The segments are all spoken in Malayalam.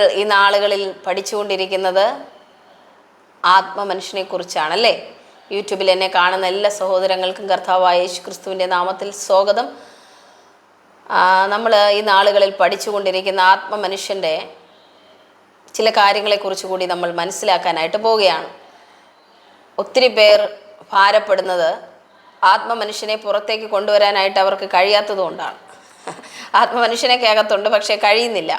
ഈ നാളുകളിൽ പഠിച്ചുകൊണ്ടിരിക്കുന്നത് ആത്മമനുഷ്യനെ കുറിച്ചാണല്ലേ. യൂട്യൂബിൽ എന്നെ കാണുന്ന എല്ലാ സഹോദരങ്ങൾക്കും കർത്താവായ യേശു ക്രിസ്തുവിൻ്റെ നാമത്തിൽ സ്വാഗതം. നമ്മൾ ഈ നാളുകളിൽ പഠിച്ചുകൊണ്ടിരിക്കുന്ന ആത്മമനുഷ്യൻ്റെ ചില കാര്യങ്ങളെക്കുറിച്ച് കൂടി നമ്മൾ മനസ്സിലാക്കാനായിട്ട് പോവുകയാണ്. ഒത്തിരി പേർ ഭാരപ്പെടുന്നത് ആത്മമനുഷ്യനെ പുറത്തേക്ക് കൊണ്ടുവരാനായിട്ട് അവർക്ക് കഴിയാത്തതുകൊണ്ടാണ്. ആത്മമനുഷ്യനൊക്കെ അകത്തുണ്ട്, പക്ഷേ കഴിയുന്നില്ല.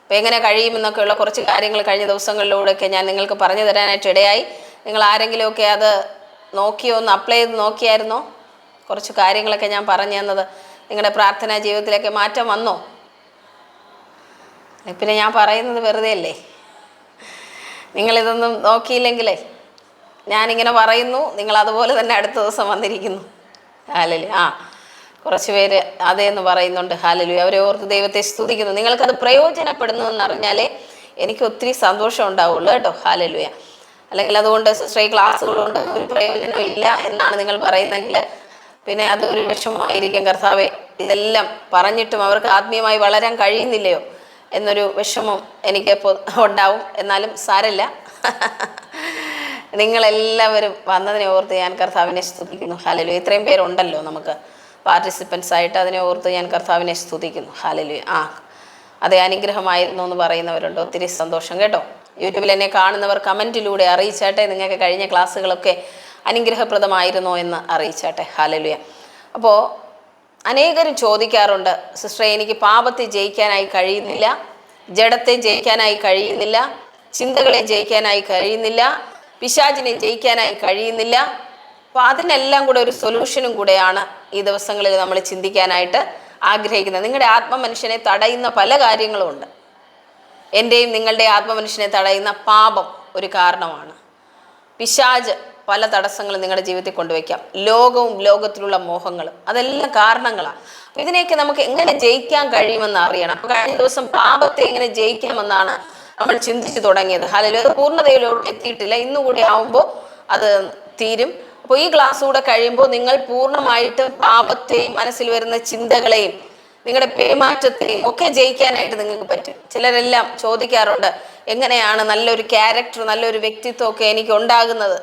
അപ്പോൾ എങ്ങനെ കഴിയുമെന്നൊക്കെയുള്ള കുറച്ച് കാര്യങ്ങൾ കഴിഞ്ഞ ദിവസങ്ങളിലൂടെയൊക്കെ ഞാൻ നിങ്ങൾക്ക് പറഞ്ഞു തരാനായിട്ട് ഇടയായി. നിങ്ങൾ ആരെങ്കിലുമൊക്കെ അത് നോക്കിയോ, ഒന്ന് അപ്ലൈ ചെയ്ത് നോക്കിയായിരുന്നോ? കുറച്ച് കാര്യങ്ങളൊക്കെ ഞാൻ പറഞ്ഞു തന്നത് നിങ്ങളുടെ പ്രാർത്ഥനാ ജീവിതത്തിലേക്ക് മാറ്റം വന്നോ? പിന്നെ ഞാൻ പറയുന്നത് വെറുതെ അല്ലേ? നിങ്ങളിതൊന്നും നോക്കിയില്ലെങ്കിലേ ഞാനിങ്ങനെ പറയുന്നു, നിങ്ങൾ അതുപോലെ തന്നെ അടുത്ത ദിവസം വന്നിരിക്കുന്നു. ഹല്ലേലൂയ. കുറച്ച് പേര് അതേന്ന് പറയുന്നുണ്ട്. ഹല്ലേലൂയ. അവരെ ഓർത്ത് ദൈവത്തെ സ്തുതിക്കുന്നു. നിങ്ങൾക്കത് പ്രയോജനപ്പെടുന്നു എന്നറിഞ്ഞാലേ എനിക്ക് ഒത്തിരി സന്തോഷം ഉണ്ടാവുള്ളൂ കേട്ടോ. ഹല്ലേലൂയ. അല്ലെങ്കിൽ അതുകൊണ്ട് സിസ്റ്റർ ക്ലാസ്സുകളുണ്ട് ഒരു പ്രയോജനം ഇല്ല എന്നാണ് നിങ്ങൾ പറയുന്നതെങ്കിൽ പിന്നെ അതൊരു വിഷമമായിരിക്കും. കർത്താവേ, ഇതെല്ലാം പറഞ്ഞിട്ടും അവർക്ക് ആത്മീയമായി വളരാൻ കഴിയുന്നില്ലയോ എന്നൊരു വിഷമം എനിക്ക് ഉണ്ടാവും. എന്നാലും സാരമില്ല, നിങ്ങളെല്ലാവരും വന്നതിനെ ഓർത്ത് ഞാൻ കർത്താവിനെ സ്തുതിക്കുന്നു. ഹല്ലേലൂയ. ഇത്രയും പേരുണ്ടല്ലോ നമുക്ക് പാർട്ടിസിപ്പൻസ് ആയിട്ട്, അതിനെ ഓർത്ത് ഞാൻ കർത്താവിനെ സ്തുതിക്കുന്നു. ഹല്ലേലൂയ. അതേ അനുഗ്രഹമായിരുന്നു എന്ന് പറയുന്നവരുണ്ട്. ഒത്തിരി സന്തോഷം കേട്ടോ. യൂട്യൂബിൽ എന്നെ കാണുന്നവർ കമൻറ്റിലൂടെ അറിയിച്ചാട്ടെ, നിങ്ങൾക്ക് കഴിഞ്ഞ ക്ലാസ്സുകളൊക്കെ അനുഗ്രഹപ്രദമായിരുന്നോ എന്ന് അറിയിച്ചാട്ടെ. ഹല്ലേലൂയ. അപ്പോൾ അനേകരും ചോദിക്കാറുണ്ട്, സിസ്റ്ററെ എനിക്ക് പാപത്തെ ജയിക്കാനായി കഴിയുന്നില്ല, ജഡത്തെ ജയിക്കാനായി കഴിയുന്നില്ല, ചിന്തകളെ ജയിക്കാനായി കഴിയുന്നില്ല, പിശാചിനെ ജയിക്കാനായി കഴിയുന്നില്ല. അപ്പോൾ അതിനെല്ലാം കൂടെ ഒരു സൊല്യൂഷനും കൂടെയാണ് ഈ ദിവസങ്ങളിൽ നമ്മൾ ചിന്തിക്കാനായിട്ട് ആഗ്രഹിക്കുന്നത്. നിങ്ങളുടെ ആത്മമനുഷ്യനെ തടയുന്ന പല കാര്യങ്ങളും ഉണ്ട്. എൻ്റെയും നിങ്ങളുടെ ആത്മമനുഷ്യനെ തടയുന്ന പാപം ഒരു കാരണമാണ്. പിശാച് പല തടസ്സങ്ങളും നിങ്ങളുടെ ജീവിതത്തിൽ കൊണ്ടുവയ്ക്കാം. ലോകവും ലോകത്തിലുള്ള മോഹങ്ങളും അതെല്ലാം കാരണങ്ങളാണ്. അപ്പം ഇതിനെയൊക്കെ നമുക്ക് എങ്ങനെ ജയിക്കാൻ കഴിയുമെന്ന് അറിയണം. അപ്പോൾ കഴിഞ്ഞ ദിവസം പാപത്തെ എങ്ങനെ ജയിക്കാമെന്നാണ് നമ്മൾ ചിന്തിച്ചു തുടങ്ങിയത്. ഹല്ലേലൂയ. അത് പൂർണ്ണതയിലോട്ട് എത്തിയിട്ടില്ല. ഇന്നുകൂടി ആവുമ്പോൾ അത് തീരും. അപ്പോൾ ഈ ക്ലാസ് കൂടെ കഴിയുമ്പോൾ നിങ്ങൾ പൂർണ്ണമായിട്ട് പാപത്തെയും മനസ്സിൽ വരുന്ന ചിന്തകളെയും നിങ്ങളുടെ പെരുമാറ്റത്തെയും ഒക്കെ ജയിക്കാനായിട്ട് നിങ്ങൾക്ക് പറ്റും. ചിലരെല്ലാം ചോദിക്കാറുണ്ട്, എങ്ങനെയാണ് നല്ലൊരു ക്യാരക്ടർ, നല്ലൊരു വ്യക്തിത്വമൊക്കെ എനിക്ക് ഉണ്ടാകുന്നത്?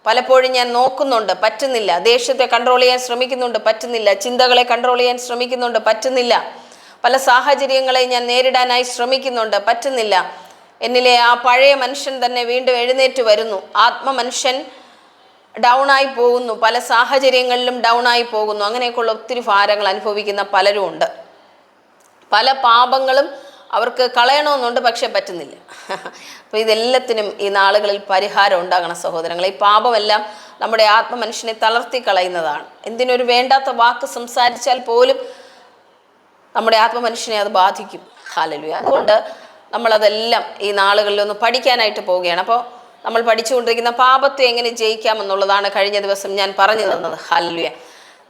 പലപ്പോഴും ഞാൻ നോക്കുന്നുണ്ട്, പറ്റുന്നില്ല. ദേഷ്യത്തെ കൺട്രോൾ ചെയ്യാൻ ശ്രമിക്കുന്നുണ്ട്, പറ്റുന്നില്ല. ചിന്തകളെ കൺട്രോൾ ചെയ്യാൻ ശ്രമിക്കുന്നുണ്ട്, പറ്റുന്നില്ല. പല സാഹചര്യങ്ങളെ ഞാൻ നേരിടാനായി ശ്രമിക്കുന്നുണ്ട്, പറ്റുന്നില്ല. എന്നിലെ ആ പഴയ മനുഷ്യൻ തന്നെ വീണ്ടും എഴുന്നേറ്റ് വരുന്നു. ആത്മമനുഷ്യൻ ഡൗണായി പോകുന്നു, പല സാഹചര്യങ്ങളിലും ഡൗണായി പോകുന്നു. അങ്ങനെയൊക്കെയുള്ള ഒത്തിരി ഭാരങ്ങൾ അനുഭവിക്കുന്ന പലരും ഉണ്ട്. പല പാപങ്ങളും അവർക്ക് കളയണമെന്നുണ്ട്, പക്ഷെ പറ്റുന്നില്ല. അപ്പോൾ ഇതെല്ലാത്തിനും ഈ നാളുകളിൽ പരിഹാരം ഉണ്ടാകണം സഹോദരങ്ങളെ. ഈ പാപമെല്ലാം നമ്മുടെ ആത്മമനുഷ്യനെ തളർത്തി കളയുന്നതാണ്. എന്തിനൊരു വേണ്ടാത്ത വാക്ക് സംസാരിച്ചാൽ പോലും നമ്മുടെ ആത്മമനുഷ്യനെ അത് ബാധിക്കും. ഹല്ലേലൂയ. അതുകൊണ്ട് നമ്മളതെല്ലാം ഈ നാളുകളിലൊന്ന് പഠിക്കാനായിട്ട് പോവുകയാണ്. അപ്പോൾ നമ്മൾ പഠിച്ചുകൊണ്ടിരിക്കുന്ന പാപത്തെ എങ്ങനെ ജയിക്കാമെന്നുള്ളതാണ് കഴിഞ്ഞ ദിവസം ഞാൻ പറഞ്ഞു തന്നത്. ഹല്ലേലൂയ.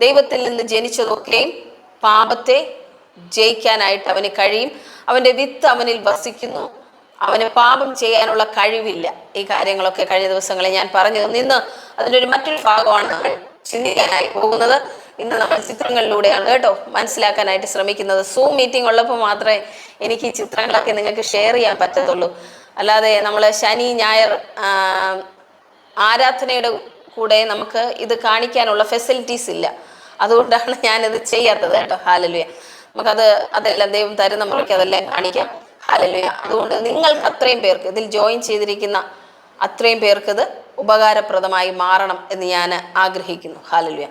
ദൈവത്തിൽ നിന്ന് ജനിച്ചതൊക്കെയും പാപത്തെ ജയിക്കാനായിട്ട് അവന് കഴിയും. അവൻ്റെ വിത്ത് അവനിൽ വസിക്കുന്നു. അവന് പാപം ചെയ്യാനുള്ള കഴിവില്ല. ഈ കാര്യങ്ങളൊക്കെ കഴിഞ്ഞ ദിവസങ്ങളിൽ ഞാൻ പറഞ്ഞു തന്നു. ഇന്ന് അതിൻ്റെ മറ്റൊരു ഭാഗമാണ് നമ്മൾ ചിന്തിക്കാനായി പോകുന്നത്. ഇന്ന് നമ്മൾ ചിത്രങ്ങളിലൂടെയാണ് കേട്ടോ മനസ്സിലാക്കാനായിട്ട് ശ്രമിക്കുന്നത്. സൂം മീറ്റിംഗ് ഉള്ളപ്പോൾ മാത്രമേ എനിക്ക് ഈ ചിത്രങ്ങളൊക്കെ നിങ്ങൾക്ക് ഷെയർ ചെയ്യാൻ പറ്റത്തുള്ളൂ. അല്ലാതെ നമ്മൾ ശനി ഞായർ ആരാധനയുടെ കൂടെ നമുക്ക് ഇത് കാണിക്കാനുള്ള ഫെസിലിറ്റീസ് ഇല്ല. അതുകൊണ്ടാണ് ഞാനിത് ചെയ്യാത്തത് കേട്ടോ. ഹല്ലേലൂയ. അതെല്ലാം ദൈവം തരുന്ന മുറയ്ക്ക് അതെല്ലാം കാണിക്കാം. ഹല്ലേലൂയ. അതുകൊണ്ട് നിങ്ങൾക്ക് അത്രയും പേർക്ക് ഇതിൽ ജോയിൻ ചെയ്തിരിക്കുന്ന അത്രയും പേർക്ക് ഇത് ഉപകാരപ്രദമായി മാറണം എന്ന് ഞാൻ ആഗ്രഹിക്കുന്നു. ഹല്ലേലൂയ.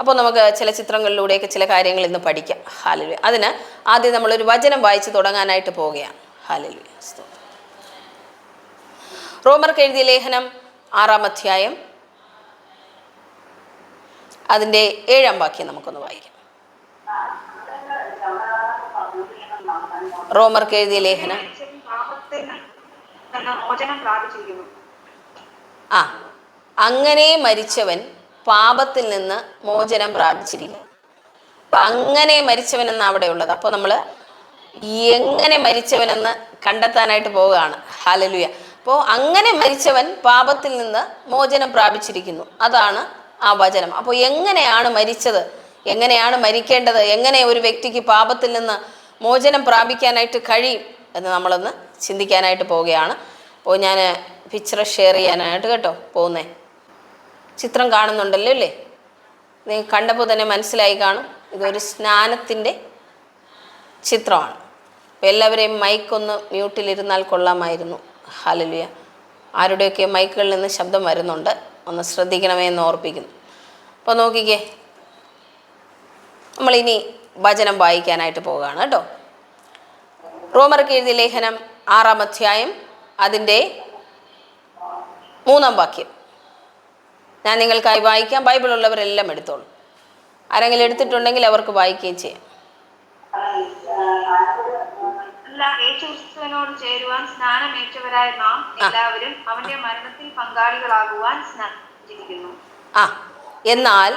അപ്പോൾ നമുക്ക് ചില ചിത്രങ്ങളിലൂടെയൊക്കെ ചില കാര്യങ്ങൾ ഇന്ന് പഠിക്കാം. ഹല്ലേലൂയ. അതിന് ആദ്യം നമ്മളൊരു വചനം വായിച്ച് തുടങ്ങാനായിട്ട് പോവുകയാണ്. ഹല്ലേലൂയ. റോമർക്ക് എഴുതിയ ലേഖനം 6-ാം അധ്യായം അതിൻ്റെ 7-ാം വാക്യം നമുക്കൊന്ന് വായിക്കാം. റോമർക്ക് എഴുതിയ ലേഖനം അങ്ങനെ മരിച്ചവൻ പാപത്തിൽ നിന്ന് മോചനം പ്രാപിച്ചിരിക്കുന്നു. അങ്ങനെ മരിച്ചവൻ എന്നാണ് അവിടെ ഉള്ളത്. അപ്പോൾ നമ്മൾ എങ്ങനെ മരിച്ചവനെന്ന് കണ്ടെത്താനായിട്ട് പോവുകയാണ്. ഹല്ലേലൂയ. അപ്പോൾ അങ്ങനെ മരിച്ചവൻ പാപത്തിൽ നിന്ന് മോചനം പ്രാപിച്ചിരിക്കുന്നു. അതാണ് ആ വചനം. അപ്പോൾ എങ്ങനെയാണ് മരിച്ചത്, എങ്ങനെയാണ് മരിക്കേണ്ടത്, എങ്ങനെ ഒരു വ്യക്തിക്ക് പാപത്തിൽ നിന്ന് മോചനം പ്രാപിക്കാനായിട്ട് കഴിയും എന്ന് നമ്മളൊന്ന് ചിന്തിക്കാനായിട്ട് പോവുകയാണ്. അപ്പോൾ ഞാൻ പിക്ചർ ഷെയർ ചെയ്യാനായിട്ട് കേട്ടോ പോകുന്നേ. ചിത്രം കാണുന്നുണ്ടല്ലോ അല്ലേ? നിങ്ങൾ കണ്ടപ്പോൾ തന്നെ മനസ്സിലായി കാണും, ഇതൊരു സ്നാനത്തിൻ്റെ ചിത്രമാണ്. അപ്പോൾ എല്ലാവരെയും മൈക്കൊന്ന് മ്യൂട്ടിലിരുന്നാൽ കൊള്ളാമായിരുന്നു. ഹല്ലേലൂയ. ആരുടെയൊക്കെ മൈക്കുകളിൽ നിന്ന് ശബ്ദം വരുന്നുണ്ട്, ഒന്ന് ശ്രദ്ധിക്കണമേ എന്ന് ഓർപ്പിക്കുന്നു. അപ്പോൾ നോക്കിക്കേ, നമ്മളിനി വചനം വായിക്കാനായിട്ട് പോവുകയാണ് കേട്ടോ. റോമർക്ക് എഴുതിയ ലേഖനം 6-ാം അധ്യായം അതിൻ്റെ 3-ാം വാക്യം ഞാൻ നിങ്ങൾക്കായി വായിക്കാം. ബൈബിൾ ഉള്ളവരെല്ലാം എടുത്തോളൂ. ആരെങ്കിലും എടുത്തിട്ടുണ്ടെങ്കിൽ അവർക്ക് വായിക്കുകയും ചെയ്യാം. യേശുക്രിസ്തുവിനോട് ചേരുവാൻ സ്നാനമേറ്റവരായ നാം എല്ലാവരും അവന്റെ മരണത്തിൽ പങ്കാളികളാകുവാൻ സ്നാനിച്ചിരിക്കുന്നു. എന്നാൽ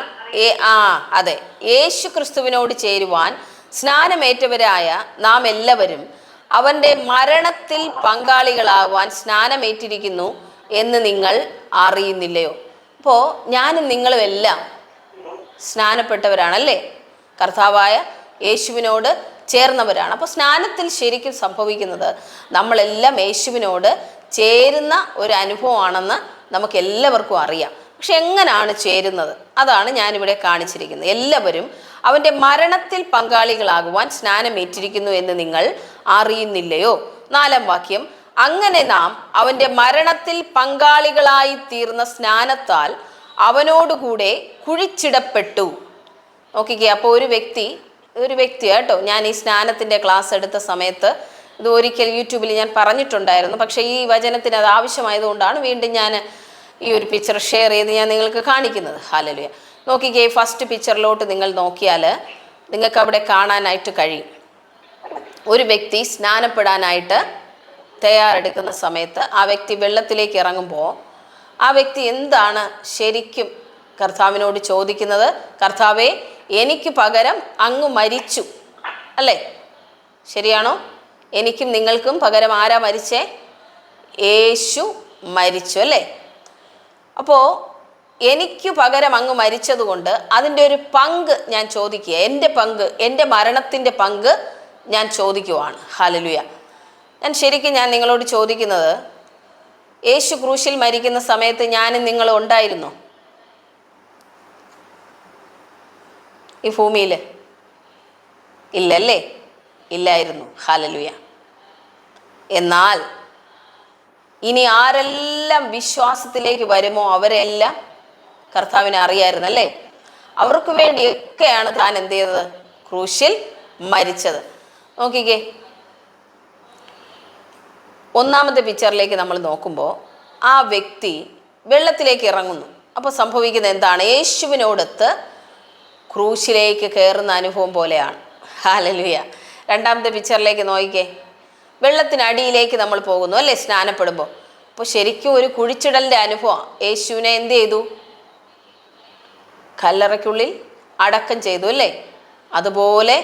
അതെ, യേശു ക്രിസ്തുവിനോട് ചേരുവാൻ സ്നാനമേറ്റവരായ നാം എല്ലാവരും അവൻ്റെ മരണത്തിൽ പങ്കാളികളാകുവാൻ സ്നാനമേറ്റിരിക്കുന്നു എന്ന് നിങ്ങൾ അറിയുന്നില്ലയോ? അപ്പോൾ ഞാനും നിങ്ങളും എല്ലാം സ്നാനപ്പെട്ടവരാണല്ലേ, കർത്താവായ യേശുവിനോട് ചേർന്നവരാണ്. അപ്പോൾ സ്നാനത്തിൽ ശരിക്കും സംഭവിക്കുന്നത് നമ്മളെല്ലാം യേശുവിനോട് ചേരുന്ന ഒരു അനുഭവമാണെന്ന് നമുക്ക് എല്ലാവർക്കും അറിയാം. പക്ഷെ എങ്ങനെയാണ് ചേരുന്നത്? അതാണ് ഞാനിവിടെ കാണിച്ചിരിക്കുന്നത്. എല്ലാവരും അവൻ്റെ മരണത്തിൽ പങ്കാളികളാകുവാൻ സ്നാനമേറ്റിരിക്കുന്നു എന്ന് നിങ്ങൾ അറിയുന്നില്ലയോ? 4-ാം വാക്യം, അങ്ങനെ നാം അവൻ്റെ മരണത്തിൽ പങ്കാളികളായി തീർന്ന സ്നാനത്താൽ അവനോടുകൂടെ കുഴിച്ചിടപ്പെട്ടു. നോക്കിക്കേ, അപ്പോൾ ഒരു വ്യക്തി കേട്ടോ, ഞാൻ ഈ സ്നാനത്തിൻ്റെ ക്ലാസ് എടുത്ത സമയത്ത് ഇത് ഒരിക്കൽ യൂട്യൂബിൽ ഞാൻ പറഞ്ഞിട്ടുണ്ടായിരുന്നു. പക്ഷേ ഈ വചനത്തിന് അത് ആവശ്യമായതുകൊണ്ടാണ് വീണ്ടും ഞാൻ ഈ ഒരു പിക്ചർ ഷെയർ ചെയ്ത് ഞാൻ നിങ്ങൾക്ക് കാണിക്കുന്നത്. ഹല്ലേലൂയ. നോക്കിക്കേ, ഫസ്റ്റ് പിക്ചറിലോട്ട് നിങ്ങൾ നോക്കിയാൽ നിങ്ങൾക്ക് അവിടെ കാണാനായിട്ട് കഴിയും. ഒരു വ്യക്തി സ്നാനപ്പെടാനായിട്ട് തയ്യാറെടുക്കുന്ന സമയത്ത് ആ വ്യക്തി വെള്ളത്തിലേക്ക് ഇറങ്ങുമ്പോൾ ആ വ്യക്തി എന്താണ് ശരിക്കും കർത്താവിനോട് ചോദിക്കുന്നത്? കർത്താവേ, എനിക്ക് പകരം അങ്ങ് മരിച്ചു അല്ലേ? ശരിയാണോ? എനിക്കും നിങ്ങൾക്കും പകരം ആരാ മരിച്ചേ? യേശു മരിച്ചു അല്ലേ? അപ്പോൾ എനിക്ക് പകരം അങ്ങ് മരിച്ചതുകൊണ്ട് അതിൻ്റെ ഒരു പങ്ക് ഞാൻ ചോദിക്കുക. എൻ്റെ പങ്ക്, എൻ്റെ മരണത്തിൻ്റെ പങ്ക് ഞാൻ ചോദിക്കുവാണ്. ഹല്ലേലൂയ. ഞാൻ നിങ്ങളോട് ചോദിക്കുന്നത്, യേശു ക്രൂശിൽ മരിക്കുന്ന സമയത്ത് ഞാനും നിങ്ങളും ഉണ്ടായിരുന്നോ ഈ ഭൂമിയിൽ? ഇല്ലല്ലേ? ഇല്ലായിരുന്നു. ഹല്ലേലൂയ. എന്നാൽ ഇനി ആരെല്ലാം വിശ്വാസത്തിലേക്ക് വരുമോ അവരെല്ലാം കർത്താവിനെ അറിയായിരുന്നല്ലേ? അവർക്ക് വേണ്ടിയൊക്കെയാണ് താൻ എന്ത് ചെയ്തത്? ക്രൂശിൽ മരിച്ചത്. നോക്കിക്കേ, 1-ാമത്തെ പിക്ചറിലേക്ക് നമ്മൾ നോക്കുമ്പോൾ ആ വ്യക്തി വെള്ളത്തിലേക്ക് ഇറങ്ങുന്നു. അപ്പോൾ സംഭവിക്കുന്നത് എന്താണ്? യേശുവിനോടൊത്ത് ക്രൂശിലേക്ക് കയറുന്ന അനുഭവം പോലെയാണ്. ഹല്ലേലൂയ. 2-ാമത്തെ പിക്ചറിലേക്ക് നോക്കിക്കേ, വെള്ളത്തിനടിയിലേക്ക് നമ്മൾ പോകുന്നു അല്ലേ സ്നാനപ്പെടുമ്പോൾ. അപ്പോൾ ശരിക്കും ഒരു കുഴിച്ചിടലിൻ്റെ അനുഭവം. യേശുവിനെ എന്ത് ചെയ്തു? കല്ലറയ്ക്കുള്ളിൽ അടക്കം ചെയ്തു അല്ലേ? അതുപോലെ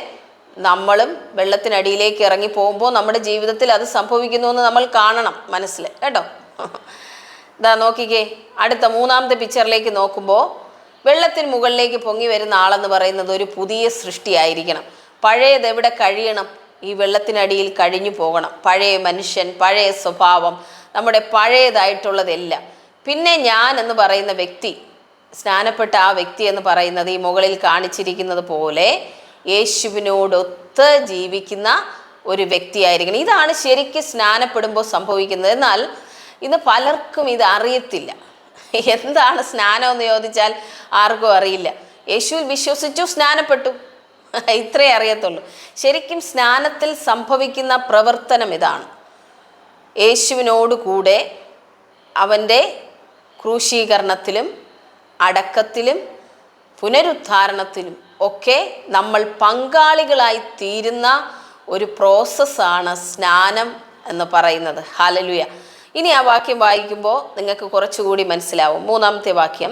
നമ്മളും വെള്ളത്തിനടിയിലേക്ക് ഇറങ്ങി പോകുമ്പോൾ നമ്മുടെ ജീവിതത്തിൽ അത് സംഭവിക്കുന്നു എന്ന് നമ്മൾ കാണണം മനസ്സിൽ കേട്ടോ. ഇതാ നോക്കിക്കേ, അടുത്ത 3-ാമത്തെ പിക്ചറിലേക്ക് നോക്കുമ്പോൾ വെള്ളത്തിന് മുകളിലേക്ക് പൊങ്ങി വരുന്ന ആളെന്ന് പറയുന്നത് ഒരു പുതിയ സൃഷ്ടിയായിരിക്കണം. പഴയത് എവിടെ കഴിയണം? ഈ വെള്ളത്തിനടിയിൽ കഴിഞ്ഞു പോകണം. പഴയ മനുഷ്യൻ, പഴയ സ്വഭാവം, നമ്മുടെ പഴയതായിട്ടുള്ളതെല്ലാം. പിന്നെ ഞാൻ എന്ന് പറയുന്ന വ്യക്തി, സ്നാനപ്പെട്ട ആ വ്യക്തി എന്ന് പറയുന്നത് ഈ മുകളിൽ കാണിച്ചിരിക്കുന്നത് പോലെ യേശുവിനോടൊത്ത് ജീവിക്കുന്ന ഒരു വ്യക്തിയായിരിക്കണം. ഇതാണ് ശരിക്കും സ്നാനപ്പെടുമ്പോൾ സംഭവിക്കുന്നത്. എന്നാൽ ഇന്ന് പലർക്കും ഇത് അറിയത്തില്ല. എന്താണ് സ്നാനം എന്ന് ചോദിച്ചാൽ ആർക്കും അറിയില്ല. യേശുവിൽ വിശ്വസിച്ചു, സ്നാനപ്പെട്ടു, ഇത്രേ അറിയത്തുള്ളൂ. ശരിക്കും സ്നാനത്തിൽ സംഭവിക്കുന്ന പ്രവർത്തനം ഇതാണ്. യേശുവിനോട് കൂടെ അവൻ്റെ ക്രൂശീകരണത്തിലും അടക്കത്തിലും പുനരുദ്ധാരണത്തിലും ഒക്കെ നമ്മൾ പങ്കാളികളായി തീരുന്ന ഒരു പ്രോസസ്സാണ് സ്നാനം എന്ന് പറയുന്നത്. ഹല്ലേലൂയ. ഇനി ആ വാക്യം വായിക്കുമ്പോൾ നിങ്ങൾക്ക് കുറച്ചുകൂടി മനസ്സിലാവും. 3-ാമത്തെ വാക്യം,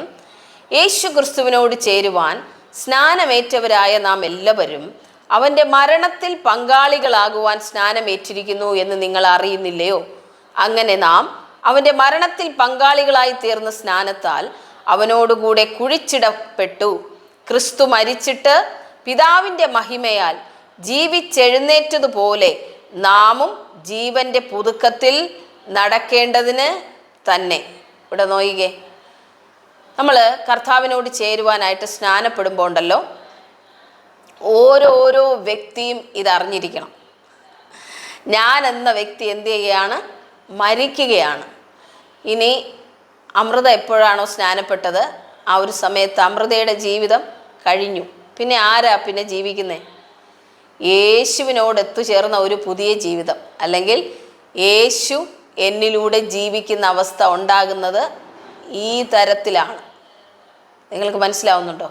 യേശു ക്രിസ്തുവിനോട് ചേരുവാൻ സ്നാനമേറ്റവരായ നാം എല്ലാവരും അവൻ്റെ മരണത്തിൽ പങ്കാളികളാകുവാൻ സ്നാനമേറ്റിരിക്കുന്നു എന്ന് നിങ്ങൾ അറിയുന്നില്ലയോ? അങ്ങനെ നാം അവൻ്റെ മരണത്തിൽ പങ്കാളികളായി തീർന്ന സ്നാനത്താൽ അവനോടുകൂടെ കുഴിച്ചിടപ്പെട്ടു. ക്രിസ്തു മരിച്ചിട്ട് പിതാവിൻ്റെ മഹിമയാൽ ജീവിച്ചെഴുന്നേറ്റതുപോലെ നാമും ജീവന്റെ പുതുക്കത്തിൽ നടക്കേണ്ടതിന് തന്നെ. ഇവിടെ നോയികേ, നമ്മൾ കർത്താവിനോട് ചേരുവാനായിട്ട് സ്നാനപ്പെടുമ്പോൾ ഉണ്ടല്ലോ, ഓരോരോ വ്യക്തിയും ഇതറിഞ്ഞിരിക്കണം. ഞാൻ എന്ന വ്യക്തി എന്ത് ചെയ്യുകയാണ്? മരിക്കുകയാണ്. ഇനി അമൃത എപ്പോഴാണോ സ്നാനപ്പെട്ടത് ആ ഒരു സമയത്ത് അമൃതയുടെ ജീവിതം കഴിഞ്ഞു. പിന്നെ ആരാ പിന്നെ ജീവിക്കുന്നത്? യേശുവിനോട് എത്തുചേർന്ന ഒരു പുതിയ ജീവിതം, അല്ലെങ്കിൽ യേശു എന്നിലൂടെ ജീവിക്കുന്ന അവസ്ഥ ഉണ്ടാകുന്നത് ഈ തരത്തിലാണ്. നിങ്ങൾക്ക് മനസ്സിലാവുന്നുണ്ടോ?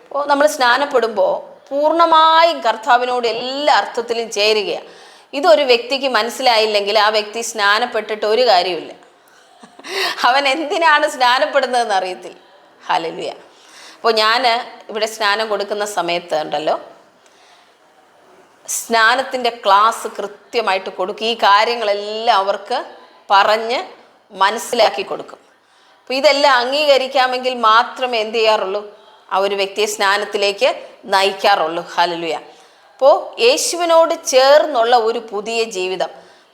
അപ്പോൾ നമ്മൾ സ്നാനപ്പെടുമ്പോൾ പൂർണ്ണമായും കർത്താവിനോട് എല്ലാ അർത്ഥത്തിലും ചേരുകയാണ്. ഇതൊരു വ്യക്തിക്ക് മനസ്സിലായില്ലെങ്കിൽ ആ വ്യക്തി സ്നാനപ്പെട്ടിട്ട് ഒരു കാര്യമില്ല. അവൻ എന്തിനാണ് സ്നാനപ്പെടുന്നതെന്ന് അറിയത്തില്ല. ഹല്ലേലൂയ. അപ്പോൾ ഞാൻ ഇവിടെ സ്നാനം കൊടുക്കുന്ന സമയത്ത് ഉണ്ടല്ലോ, സ്നാനത്തിൻ്റെ ക്ലാസ് കൃത്യമായിട്ട് കൊടുക്കും. ഈ കാര്യങ്ങളെല്ലാം അവർക്ക് പറഞ്ഞ് മനസ്സിലാക്കി കൊടുക്കും. അപ്പോൾ ഇതെല്ലാം അംഗീകരിക്കാമെങ്കിൽ മാത്രമേ എന്ത് ചെയ്യാറുള്ളൂ? ആ ഒരു വ്യക്തിയെ സ്നാനത്തിലേക്ക് നയിക്കാറുള്ളൂ. ഹല്ലേലൂയ. അപ്പോൾ യേശുവിനോട് ചേർന്നുള്ള ഒരു പുതിയ ജീവിതം,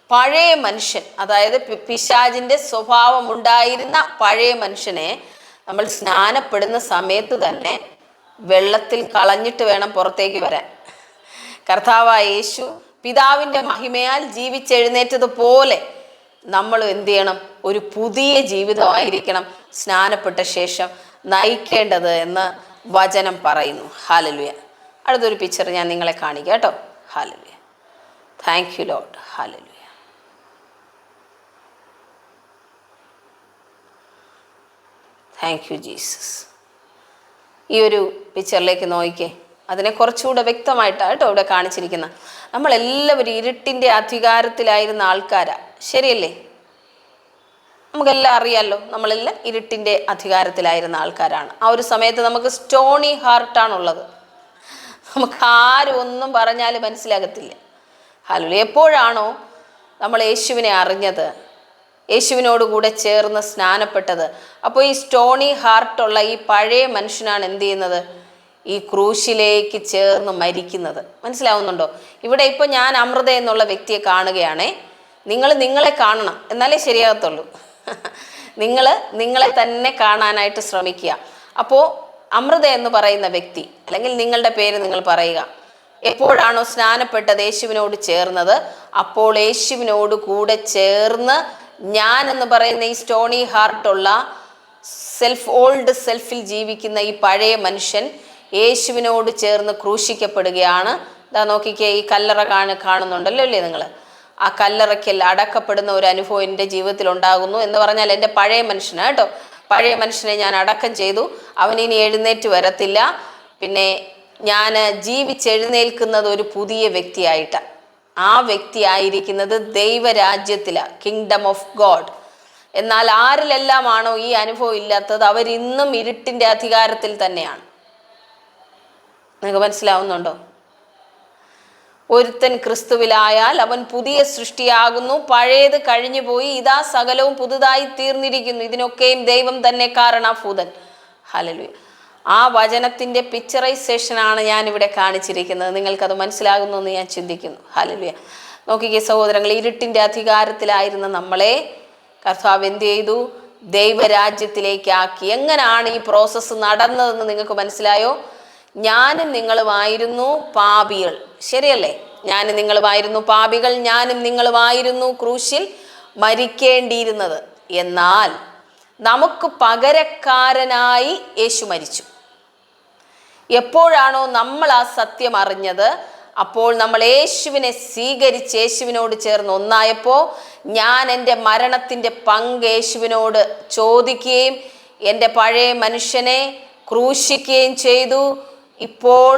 പഴയ മനുഷ്യൻ, അതായത് പിശാചിൻ്റെ സ്വഭാവം ഉണ്ടായിരുന്ന പഴയ മനുഷ്യനെ നമ്മൾ സ്നാനപ്പെടുന്ന സമയത്ത് തന്നെ വെള്ളത്തിൽ കളഞ്ഞിട്ട് വേണം പുറത്തേക്ക് വരാൻ. കർത്താവായ യേശു പിതാവിൻ്റെ മഹിമയാൽ ജീവിച്ചെഴുന്നേറ്റതുപോലെ നമ്മൾ എന്ത് ചെയ്യണം? ഒരു പുതിയ ജീവിതമായിരിക്കണം സ്നാനപ്പെട്ട ശേഷം നയിക്കേണ്ടത് എന്ന് വചനം പറയുന്നു. ഹല്ലേലൂയ. അടുത്തൊരു പിക്ചർ ഞാൻ നിങ്ങളെ കാണിക്കാം കേട്ടോ. Hallelujah. Thank you Lord. Hallelujah. Thank you Jesus. ഈ ഒരു പിക്ചറിലേക്ക് നോക്കിക്കേ. അതിനെ കുറച്ചുകൂടെ വ്യക്തമായിട്ടാണ് കേട്ടോ ഇവിടെ കാണിച്ചിരിക്കുന്നത്. നമ്മളെല്ലാവരും ഇരുട്ടിൻ്റെ അധികാരത്തിലായിരുന്ന ആൾക്കാരാ, ശരിയല്ലേ? നമുക്കെല്ലാം അറിയാമല്ലോ, നമ്മളെല്ലാം ഇരുട്ടിൻ്റെ അധികാരത്തിലായിരുന്ന ആൾക്കാരാണ്. ആ ഒരു സമയത്ത് നമുക്ക് സ്റ്റോണി ഹാർട്ടാണുള്ളത്. നമുക്ക് ആരും ഒന്നും പറഞ്ഞാൽ മനസ്സിലാകത്തില്ല. ഹല്ലേലൂയ. എപ്പോഴാണോ നമ്മൾ യേശുവിനെ അറിഞ്ഞത്, യേശുവിനോട് കൂടെ ചേർന്ന് സ്നാനപ്പെട്ടത്, അപ്പോൾ ഈ സ്റ്റോണി ഹാർട്ടുള്ള ഈ പഴയ മനുഷ്യനാണ് എന്ത് ചെയ്യുന്നത്? ഈ ക്രൂശിലേക്ക് ചേർന്ന് മരിക്കുന്നത്. മനസ്സിലാവുന്നുണ്ടോ? ഇവിടെ ഇപ്പോൾ ഞാൻ അമൃത എന്നുള്ള വ്യക്തിയെ കാണുകയാണേ. നിങ്ങൾ നിങ്ങളെ കാണണം, എന്നാലേ ശരിയാകത്തുള്ളൂ. നിങ്ങളെ തന്നെ കാണാനായിട്ട് ശ്രമിക്കുക. അപ്പോൾ അമൃത എന്ന് പറയുന്ന വ്യക്തി, അല്ലെങ്കിൽ നിങ്ങളുടെ പേര് നിങ്ങൾ പറയുക. എപ്പോഴാണോ സ്നാനപ്പെട്ടത്, യേശുവിനോട് ചേർന്നത്, അപ്പോൾ യേശുവിനോട് കൂടെ ചേർന്ന് ഞാൻ എന്ന് പറയുന്ന ഈ സ്റ്റോണി ഹാർട്ടുള്ള ഓൾഡ് സെൽഫിൽ ജീവിക്കുന്ന ഈ പഴയ മനുഷ്യൻ യേശുവിനോട് ചേർന്ന് ക്രൂശിക്കപ്പെടുകയാണ്. ഇതാ നോക്കിക്കേ, ഈ കല്ലറ കാണുന്നുണ്ടല്ലോ അല്ലേ നിങ്ങൾ? ആ കല്ലറയ്ക്കൽ അടക്കപ്പെടുന്ന ഒരു അനുഭവം എൻ്റെ ജീവിതത്തിൽ ഉണ്ടാകുന്നു. എന്ന് പറഞ്ഞാൽ എൻ്റെ പഴയ മനുഷ്യനാണ് കേട്ടോ. പഴയ മനുഷ്യനെ ഞാൻ അടക്കം ചെയ്തു. അവനിനി എഴുന്നേറ്റ് വരത്തില്ല. പിന്നെ ഞാൻ ജീവിച്ചെഴുന്നേൽക്കുന്നത് ഒരു പുതിയ വ്യക്തിയായിട്ടാണ്. ആ വ്യക്തി ആയിരിക്കുന്നത് ദൈവരാജ്യത്തിലാണ്, കിങ്ഡം ഓഫ് ഗോഡ്. എന്നാൽ ആരിലെല്ലാമാണോ ഈ അനുഭവം ഇല്ലാത്തത്, അവരിന്നും ഇരുട്ടിൻ്റെ അധികാരത്തിൽ തന്നെയാണ്. നിങ്ങൾക്ക് മനസ്സിലാവുന്നുണ്ടോ? ഒരുത്തൻ ക്രിസ്തുവിലായാൽ അവൻ പുതിയ സൃഷ്ടിയാകുന്നു, പഴയത് കഴിഞ്ഞു പോയി, ഇതാ സകലവും പുതുതായി തീർന്നിരിക്കുന്നു, ഇതിനൊക്കെയും ദൈവം തന്നെ കാരണഭൂതൻ. ഹല്ലേലൂയ. ആ വചനത്തിൻ്റെ പിക്ചറൈസേഷനാണ് ഞാനിവിടെ കാണിച്ചിരിക്കുന്നത്. നിങ്ങൾക്കത് മനസ്സിലാകുന്നു എന്ന് ഞാൻ ചിന്തിക്കുന്നു. ഹല്ലേലൂയ. നോക്കിക്കേ സഹോദരങ്ങൾ, ഇരുട്ടിൻ്റെ അധികാരത്തിലായിരുന്ന നമ്മളെ കർത്താവ് എന്ത് ചെയ്തു? ദൈവരാജ്യത്തിലേക്ക് ആക്കി. എങ്ങനെയാണ് ഈ പ്രോസസ്സ് നടന്നതെന്ന് നിങ്ങൾക്ക് മനസ്സിലായോ? ഞാനും നിങ്ങളുമായിരുന്നു പാപികൾ, ശരിയല്ലേ? ഞാനും നിങ്ങളുമായിരുന്നു പാപികൾ, ഞാനും നിങ്ങളുമായിരുന്നു ക്രൂശിൽ മരിക്കേണ്ടിയിരുന്നത്. എന്നാൽ നമുക്ക് പകരക്കാരനായി യേശു മരിച്ചു. എപ്പോഴാണോ നമ്മൾ ആ സത്യം അറിഞ്ഞത്, അപ്പോൾ നമ്മൾ യേശുവിനെ സ്വീകരിച്ച് യേശുവിനോട് ചേർന്ന് ഒന്നായപ്പോൾ ഞാൻ എൻ്റെ മരണത്തിൻ്റെ പങ്ക് യേശുവിനോട് ചോദിക്കുകയും എൻ്റെ പഴയ മനുഷ്യനെ ക്രൂശിക്കുകയും ചെയ്തു. ഇപ്പോൾ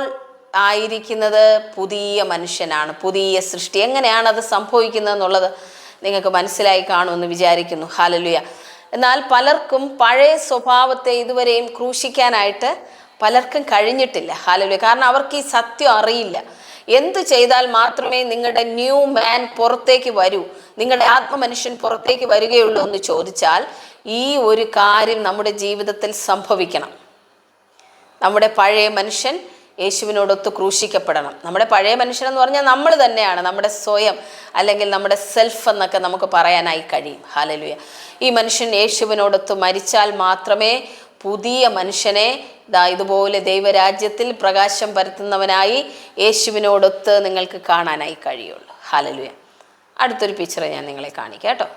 ആയിരിക്കുന്നത് പുതിയ മനുഷ്യനാണ്, പുതിയ സൃഷ്ടി. എങ്ങനെയാണ് അത് സംഭവിക്കുന്നത് എന്നുള്ളത് നിങ്ങൾക്ക് മനസ്സിലായി കാണുമെന്ന് വിചാരിക്കുന്നു. ഹല്ലേലൂയ. എന്നാൽ പലർക്കും പഴയ സ്വഭാവത്തെ ഇതുവരെയും ക്രൂശിക്കാനായിട്ട് പലർക്കും കഴിഞ്ഞിട്ടില്ല. ഹല്ലേലൂയ. കാരണം അവർക്ക് ഈ സത്യം അറിയില്ല. എന്ത് ചെയ്താൽ മാത്രമേ നിങ്ങളുടെ ന്യൂ മാൻ പുറത്തേക്ക് വരൂ, നിങ്ങളുടെ ആത്മമനുഷ്യൻ പുറത്തേക്ക് വരികയുള്ളൂ എന്ന് ചോദിച്ചാൽ ഈ ഒരു കാര്യം നമ്മുടെ ജീവിതത്തിൽ സംഭവിക്കണം. നമ്മുടെ പഴയ മനുഷ്യൻ യേശുവിനോടൊത്ത് ക്രൂശിക്കപ്പെടണം. നമ്മുടെ പഴയ മനുഷ്യനെന്ന് പറഞ്ഞാൽ നമ്മൾ തന്നെയാണ്, നമ്മുടെ സ്വയം അല്ലെങ്കിൽ നമ്മുടെ സെൽഫ് എന്നൊക്കെ നമുക്ക് പറയാനായി കഴിയും. ഹല്ലേലൂയ. ഈ മനുഷ്യൻ യേശുവിനോടൊത്ത് മരിച്ചാൽ മാത്രമേ പുതിയ മനുഷ്യനെ ഇതുപോലെ ദൈവരാജ്യത്തിൽ പ്രകാശം പരത്തുന്നവനായി യേശുവിനോടൊത്ത് നിങ്ങൾക്ക് കാണാനായി കഴിയുള്ളൂ. ഹല്ലേലൂയ. അടുത്തൊരു പിക്ചർ ഞാൻ നിങ്ങളെ കാണിക്കാം കേട്ടോ.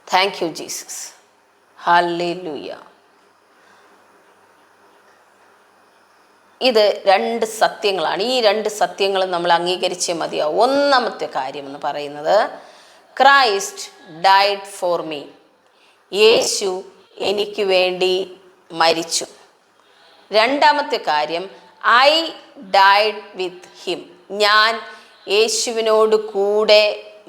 Thank you Jesus. ഹല്ലേലൂയ. ഇത് 2 സത്യങ്ങളാണ്. ഈ 2 സത്യങ്ങളും നമ്മൾ അംഗീകരിച്ചേ മതിയാവും. ഒന്നാമത്തെ കാര്യം എന്ന് പറയുന്നത് ക്രൈസ്റ്റ് ഡൈഡ് ഫോർ മീ. യേശു എനിക്ക് വേണ്ടി മരിച്ചു. രണ്ടാമത്തെ കാര്യം ഐ ഡൈഡ് വിത്ത് ഹിം. ഞാൻ യേശുവിനോട് കൂടെ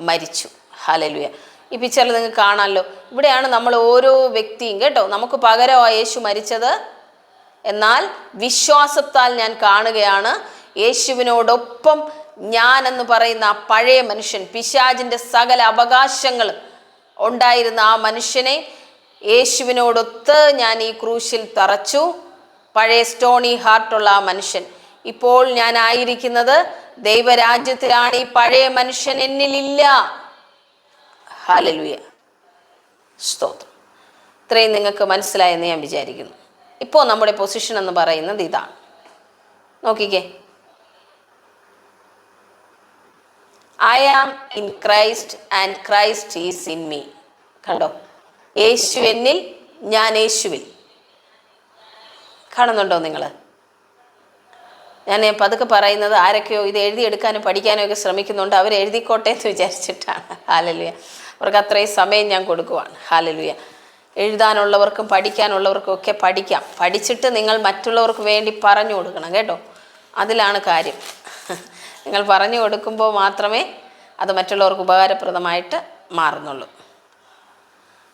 മരിച്ചു. ഹല്ലേലൂയ. ഈ പിക്ചറിൽ നിങ്ങൾക്ക് കാണാമല്ലോ. ഇവിടെയാണ് നമ്മൾ ഓരോ വ്യക്തിയും കേട്ടോ, നമുക്ക് പകരമാണ് യേശു മരിച്ചത്. എന്നാൽ വിശ്വാസത്താൽ ഞാൻ കാണുകയാണ് യേശുവിനോടൊപ്പം ഞാൻ എന്ന് പറയുന്ന ആ പഴയ മനുഷ്യൻ, പിശാചിൻ്റെ സകല അവകാശങ്ങളും ഉണ്ടായിരുന്ന ആ മനുഷ്യനെ യേശുവിനോടൊത്ത് ഞാൻ ഈ ക്രൂശിൽ തറച്ചു. പഴയ സ്റ്റോണി ഹാർട്ടുള്ള ആ മനുഷ്യൻ. ഇപ്പോൾ ഞാൻ ആയിരിക്കുന്നത് ദൈവരാജ്യത്തിലാണ്. ഈ പഴയ മനുഷ്യൻ എന്നിലില്ല. ഹല്ലേലൂയ. സ്തോത്രം. ഇത്രയും നിങ്ങൾക്ക് മനസ്സിലായെന്ന് ഞാൻ വിചാരിക്കുന്നു. ഇപ്പോൾ നമ്മുടെ പൊസിഷൻ എന്ന് പറയുന്നത് ഇതാണ്. നോക്കിക്കേ, I am in Christ and Christ is in me. കണ്ടോ, യേശു എന്നിൽ, ഞാൻ യേശുവിൽ. കാണുന്നുണ്ടോ നിങ്ങൾ? ഞാൻ പതുക്കെ പറയുന്നത് ആരൊക്കെയോ ഇത് എഴുതിയെടുക്കാനും പഠിക്കാനും ഒക്കെ ശ്രമിക്കുന്നുണ്ട്. അവർ എഴുതിക്കോട്ടെ എന്ന് വിചാരിച്ചിട്ടാണ്. ഹല്ലേലൂയ. അവർക്ക് അത്രയും സമയം ഞാൻ കൊടുക്കുവാണ്. ഹല്ലേലൂയ. എഴുതാനുള്ളവർക്കും പഠിക്കാനുള്ളവർക്കും ഒക്കെ പഠിക്കാം. പഠിച്ചിട്ട് നിങ്ങൾ മറ്റുള്ളവർക്ക് വേണ്ടി പറഞ്ഞു കൊടുക്കണം കേട്ടോ. അതിലാണ് കാര്യം. നിങ്ങൾ പറഞ്ഞു കൊടുക്കുമ്പോൾ മാത്രമേ അത് മറ്റുള്ളവർക്ക് ഉപകാരപ്രദമായിട്ട് മാറുന്നുള്ളൂ.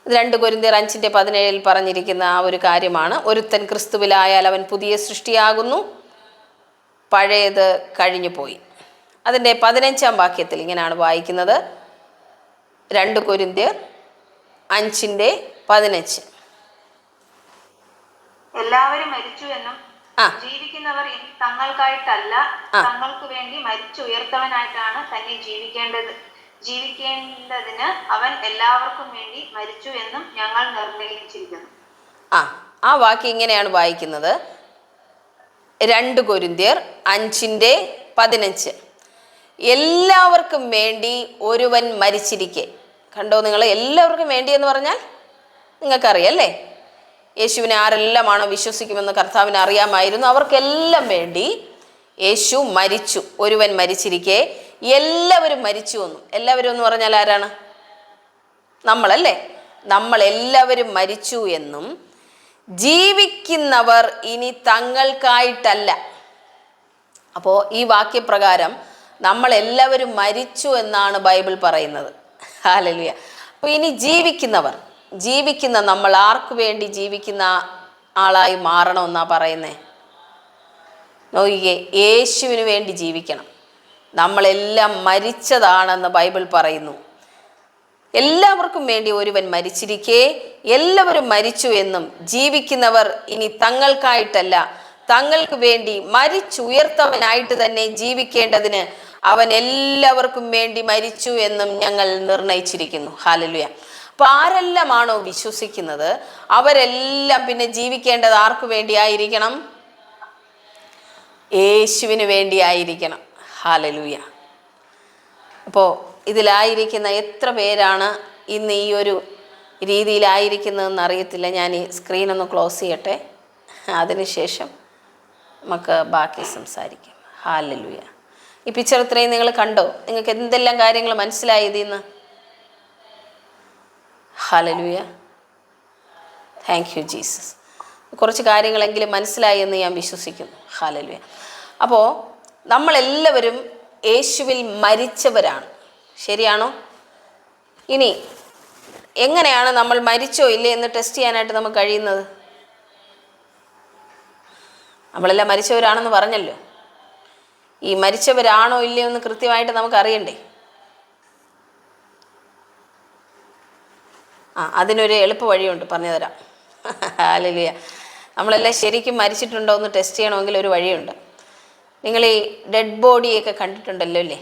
2 കൊരിന്ത്യർ 5:17 പറഞ്ഞിരിക്കുന്ന ആ ഒരു കാര്യമാണ്. ഒരുത്തൻ ക്രിസ്തുവിലായാൽ അവൻ പുതിയ സൃഷ്ടിയാകുന്നു, പഴയത് കഴിഞ്ഞു പോയി. അതിൻ്റെ 15-ാം വാക്യത്തിൽ ഇങ്ങനെയാണ് വായിക്കുന്നത്. 2 കൊരിന്ത്യർ 5:15. എല്ലാവരും മരിച്ചു എന്നും ജീവിക്കുന്നവർ ഇനി തങ്ങൾക്കായിട്ടല്ല തങ്ങൾക്ക് വേണ്ടി മരിച്ചുയർത്തവനായിട്ടാണ് തന്നെ ജീവിക്കേണ്ടതിന് അവൻ എല്ലാവർക്കും വേണ്ടി മരിച്ചു എന്നും ഞങ്ങൾ നിർണയിച്ചിരിക്കുന്നു. ആ വാക്യം ഇങ്ങനെയാണ് വായിക്കുന്നത്. 2 കൊരിന്ത്യർ 5:15. എല്ലാവർക്കും വേണ്ടി ഒരുവൻ മരിച്ചിരിക്കെ. കണ്ടോ നിങ്ങൾ? എല്ലാവർക്കും വേണ്ടി എന്ന് പറഞ്ഞാൽ നിങ്ങൾക്കറിയാം അല്ലേ? യേശുവിനെ ആരെല്ലാമാണോ വിശ്വസിക്കുമെന്ന് കർത്താവിന് അറിയാമായിരുന്നു. അവർക്കെല്ലാം വേണ്ടി യേശു മരിച്ചു. ഒരുവൻ മരിച്ചിരിക്കെ എല്ലാവരും മരിച്ചു എന്നും. എല്ലാവരും എന്ന് പറഞ്ഞാൽ ആരാണ്? നമ്മളല്ലേ? നമ്മളെല്ലാവരും മരിച്ചു എന്നും ജീവിക്കുന്നവർ ഇനി തങ്ങൾക്കായിട്ടല്ല. അപ്പോൾ ഈ വാക്യപ്രകാരം നമ്മളെല്ലാവരും മരിച്ചു എന്നാണ് ബൈബിൾ പറയുന്നത്. ഹല്ലേലൂയ. അപ്പോൾ ഇനി ജീവിക്കുന്ന നമ്മൾ ആർക്ക് വേണ്ടി ജീവിക്കുന്ന ആളായി മാറണമെന്നാണ് പറയുന്നത്? നോക്കിക്കേ, യേശുവിന് വേണ്ടി ജീവിക്കണം. നമ്മളെല്ലാം മരിച്ചതാണെന്ന് ബൈബിൾ പറയുന്നു. എല്ലാവർക്കും വേണ്ടി ഒരുവൻ മരിച്ചിരിക്കെ എല്ലാവരും മരിച്ചു എന്നും ജീവിക്കുന്നവർ ഇനി തങ്ങൾക്കായിട്ടല്ല തങ്ങൾക്ക് വേണ്ടി മരിച്ചുയർത്തവനായിട്ട് തന്നെ ജീവിക്കേണ്ടതിന് അവൻ എല്ലാവർക്കും വേണ്ടി മരിച്ചു എന്നും ഞങ്ങൾ നിർണയിച്ചിരിക്കുന്നു. ഹല്ലേലൂയ. അപ്പോൾ ആരെല്ലാമാണോ വിശ്വസിക്കുന്നത് അവരെല്ലാം പിന്നെ ജീവിക്കേണ്ടത് ആർക്ക് വേണ്ടിയായിരിക്കണം? യേശുവിന് വേണ്ടിയായിരിക്കണം. ഹല്ലേലൂയ. അപ്പോൾ ഇതിലായിരിക്കുന്ന എത്ര പേരാണ് ഇന്ന് ഈ ഒരു രീതിയിലായിരിക്കുന്നതെന്ന് അറിയത്തില്ല. ഞാൻ ഈ സ്ക്രീനൊന്ന് ക്ലോസ് ചെയ്യട്ടെ, അതിനുശേഷം നമുക്ക് ബാക്കി സംസാരിക്കാം. ഹല്ലേലൂയ. ഈ പിക്ചർ ഇത്രയും നിങ്ങൾ കണ്ടോ? നിങ്ങൾക്ക് എന്തെല്ലാം കാര്യങ്ങൾ മനസ്സിലായി ഇതിന്ന്? ഹല്ലേലൂയ. Thank you Jesus. കുറച്ച് കാര്യങ്ങളെങ്കിലും മനസ്സിലായി എന്ന് ഞാൻ വിശ്വസിക്കുന്നു. ഹല്ലേലൂയ. അപ്പോൾ നമ്മളെല്ലാവരും യേശുവിൽ മരിച്ചവരാണ്. ശരിയാണോ? ഇനി എങ്ങനെയാണ് നമ്മൾ മരിച്ചോ ഇല്ലേ എന്ന് ടെസ്റ്റ് ചെയ്യാനായിട്ട് നമുക്ക് കഴിയുന്നത്? നമ്മളെല്ലാം മരിച്ചവരാണെന്ന് പറഞ്ഞല്ലോ. ഈ മരിച്ചവരാണോ ഇല്ലയോ എന്ന് കൃത്യമായിട്ട് നമുക്ക് അറിയണ്ടേ? അതിനൊരു എളുപ്പ വഴിയുണ്ട്, പറഞ്ഞു തരാം. ഹല്ലേലൂയ. നമ്മളെല്ലാം ശരിക്കും മരിച്ചിട്ടുണ്ടോ എന്ന് ടെസ്റ്റ് ചെയ്യണമെങ്കിൽ ഒരു വഴിയുണ്ട്. നിങ്ങൾ ഈ ഡെഡ് ബോഡിയൊക്കെ കണ്ടിട്ടുണ്ടല്ലോ അല്ലേ?